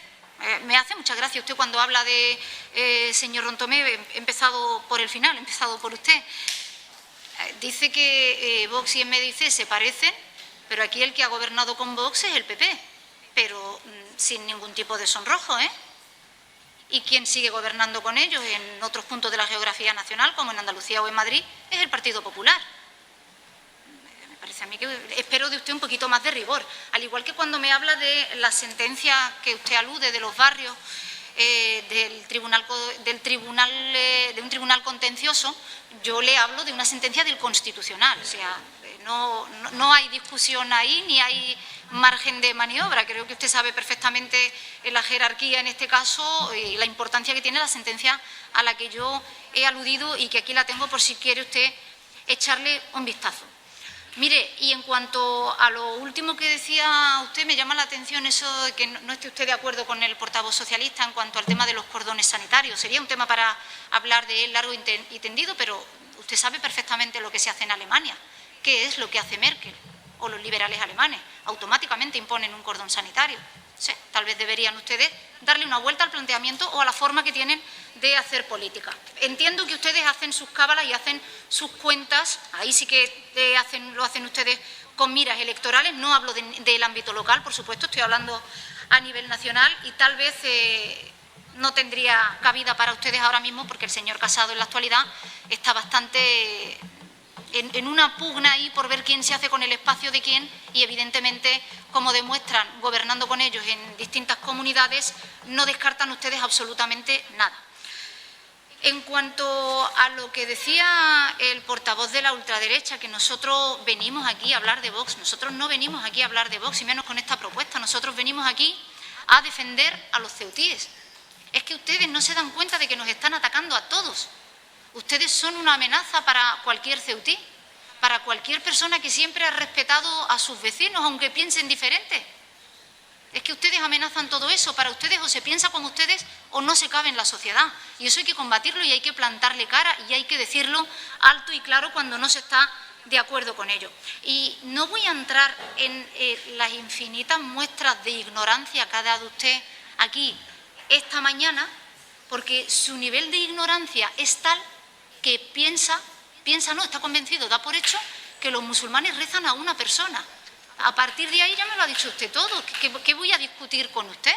Me hace mucha gracia usted cuando habla de, señor Rontomé, he empezado por el final, he empezado por usted. Dice que Vox y el MDC se parecen, pero aquí el que ha gobernado con Vox es el PP, pero sin ningún tipo de sonrojo, ¿eh? Y quien sigue gobernando con ellos en otros puntos de la geografía nacional, como en Andalucía o en Madrid, es el Partido Popular. Me parece a mí que espero de usted un poquito más de rigor. Al igual que cuando me habla de la sentencia que usted alude de los barrios, de un tribunal contencioso, yo le hablo de una sentencia del Constitucional. O sea, no hay discusión ahí ni hay margen de maniobra. Creo que usted sabe perfectamente la jerarquía en este caso y la importancia que tiene la sentencia a la que yo he aludido y que aquí la tengo por si quiere usted echarle un vistazo. Mire, y en cuanto a lo último que decía usted, me llama la atención eso de que no esté usted de acuerdo con el portavoz socialista en cuanto al tema de los cordones sanitarios. Sería un tema para hablar de él largo y tendido, pero usted sabe perfectamente lo que se hace en Alemania. ¿Qué es lo que hace Merkel o los liberales alemanes? Automáticamente imponen un cordón sanitario. Sí, tal vez deberían ustedes darle una vuelta al planteamiento o a la forma que tienen de hacer política. Entiendo que ustedes hacen sus cábalas y hacen sus cuentas, ahí sí que lo hacen ustedes con miras electorales, no hablo del ámbito local, por supuesto, estoy hablando a nivel nacional y tal vez no tendría cabida para ustedes ahora mismo porque el señor Casado en la actualidad está bastante en una pugna ahí por ver quién se hace con el espacio de quién y evidentemente, como demuestran gobernando con ellos en distintas comunidades, no descartan ustedes absolutamente nada. En cuanto a lo que decía el portavoz de la ultraderecha, que nosotros venimos aquí a hablar de Vox, nosotros no venimos aquí a hablar de Vox y menos con esta propuesta, nosotros venimos aquí a defender a los ceutíes. Es que ustedes no se dan cuenta de que nos están atacando a todos. Ustedes son una amenaza para cualquier ceutí, para cualquier persona que siempre ha respetado a sus vecinos, aunque piensen diferente. Es que ustedes amenazan todo eso. Para ustedes o se piensa como ustedes o no se cabe en la sociedad. Y eso hay que combatirlo y hay que plantarle cara y hay que decirlo alto y claro cuando no se está de acuerdo con ello. Y no voy a entrar en las infinitas muestras de ignorancia que ha dado usted aquí esta mañana, porque su nivel de ignorancia es tal que está convencido, da por hecho que los musulmanes rezan a una persona. A partir de ahí ya me lo ha dicho usted todo. ¿Qué voy a discutir con usted?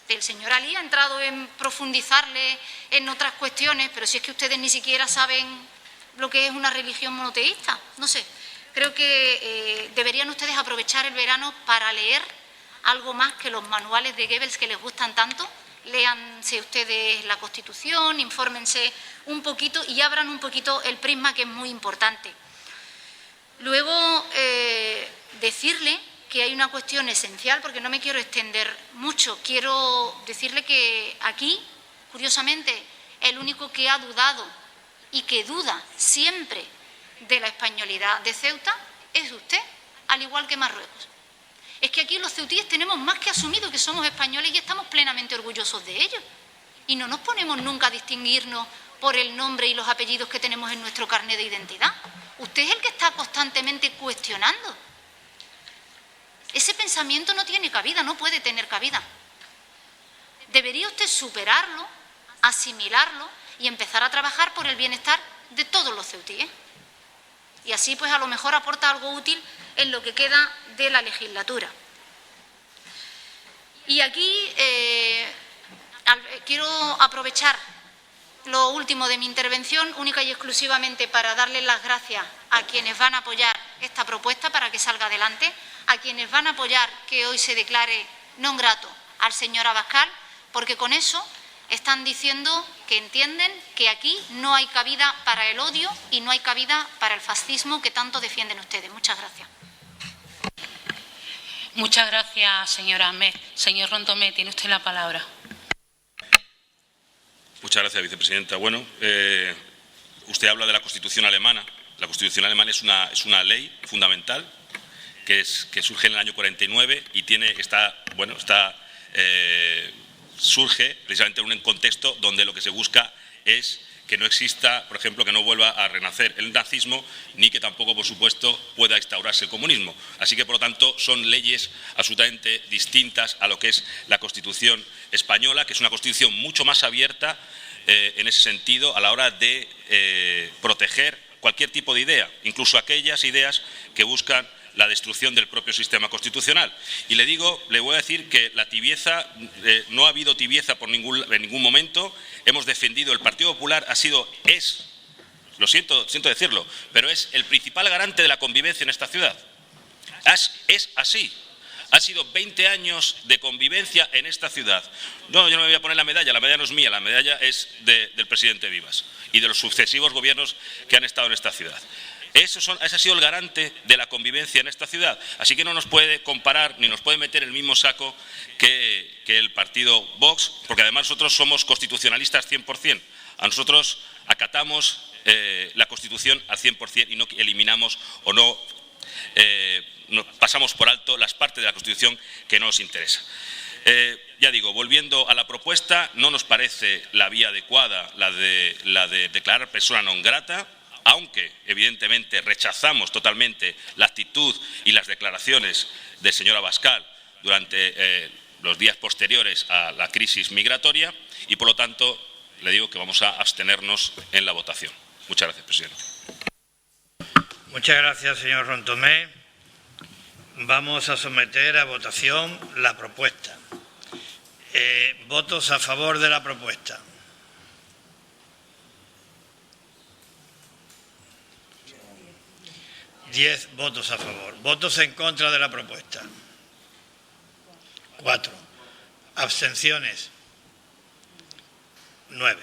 El señor Ali ha entrado en profundizarle en otras cuestiones, pero si es que ustedes ni siquiera saben lo que es una religión monoteísta. No sé, creo que deberían ustedes aprovechar el verano para leer algo más que los manuales de Goebbels que les gustan tanto. Léanse ustedes la Constitución, infórmense un poquito y abran un poquito el prisma, que es muy importante. Luego, decirle que hay una cuestión esencial, porque no me quiero extender mucho. Quiero decirle que aquí, curiosamente, el único que ha dudado y que duda siempre de la españolidad de Ceuta es usted, al igual que Marruecos. Es que aquí los ceutíes tenemos más que asumido que somos españoles y estamos plenamente orgullosos de ello. Y no nos ponemos nunca a distinguirnos por el nombre y los apellidos que tenemos en nuestro carnet de identidad. Usted es el que está constantemente cuestionando. Ese pensamiento no tiene cabida, no puede tener cabida. Debería usted superarlo, asimilarlo y empezar a trabajar por el bienestar de todos los ceutíes. Y así, pues, a lo mejor aporta algo útil en lo que queda de la legislatura. Y aquí quiero aprovechar lo último de mi intervención única y exclusivamente para darles las gracias a quienes van a apoyar esta propuesta para que salga adelante, a quienes van a apoyar que hoy se declare non grato al señor Abascal, porque con eso están diciendo que entienden que aquí no hay cabida para el odio y no hay cabida para el fascismo que tanto defienden ustedes. Muchas gracias.
Muchas gracias, señora Ahmed. Señor Rontomé, tiene usted la palabra.
Muchas gracias, vicepresidenta. Bueno, usted habla de la Constitución alemana. La Constitución alemana es una ley fundamental que surge en el año 49 y surge precisamente en un contexto donde lo que se busca es que no exista, por ejemplo, que no vuelva a renacer el nazismo, ni que tampoco, por supuesto, pueda instaurarse el comunismo. Así que, por lo tanto, son leyes absolutamente distintas a lo que es la Constitución española, que es una Constitución mucho más abierta en ese sentido a la hora de proteger cualquier tipo de idea, incluso aquellas ideas que buscan la destrucción del propio sistema constitucional. Y le voy a decir que la tibieza, no ha habido tibieza en ningún momento. Hemos defendido, el Partido Popular lo siento decirlo, pero es el principal garante de la convivencia en esta ciudad. Es así. Ha sido 20 años de convivencia en esta ciudad. No, yo no me voy a poner la medalla no es mía, la medalla es del presidente Vivas y de los sucesivos gobiernos que han estado en esta ciudad. Ese ha sido el garante de la convivencia en esta ciudad. Así que no nos puede comparar ni nos puede meter en el mismo saco que el partido Vox, porque además nosotros somos constitucionalistas 100%. A nosotros acatamos la Constitución al 100% y no eliminamos o no pasamos por alto las partes de la Constitución que no nos interesa. Ya digo, volviendo a la propuesta, no nos parece la vía adecuada la de declarar persona non grata, aunque evidentemente rechazamos totalmente la actitud y las declaraciones del señor Abascal durante los días posteriores a la crisis migratoria y, por lo tanto, le digo que vamos a abstenernos en la votación. Muchas gracias, presidente.
Muchas gracias, señor Rontomé. Vamos a someter a votación la propuesta. ¿Votos a favor de la propuesta? ¿10 votos a favor? ¿Votos en contra de la propuesta? 4. ¿Abstenciones? 9.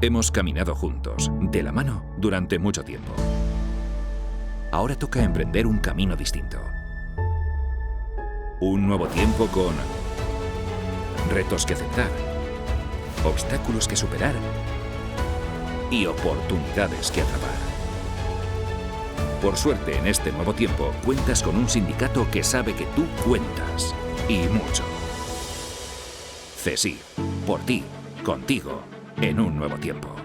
Hemos caminado juntos, de la mano, durante mucho tiempo. Ahora toca emprender un camino distinto. Un nuevo tiempo con retos que aceptar, obstáculos que superar y oportunidades que atrapar. Por suerte, en este nuevo tiempo, cuentas con un sindicato que sabe que tú cuentas, y mucho. CESIF, por ti, contigo, en un nuevo tiempo.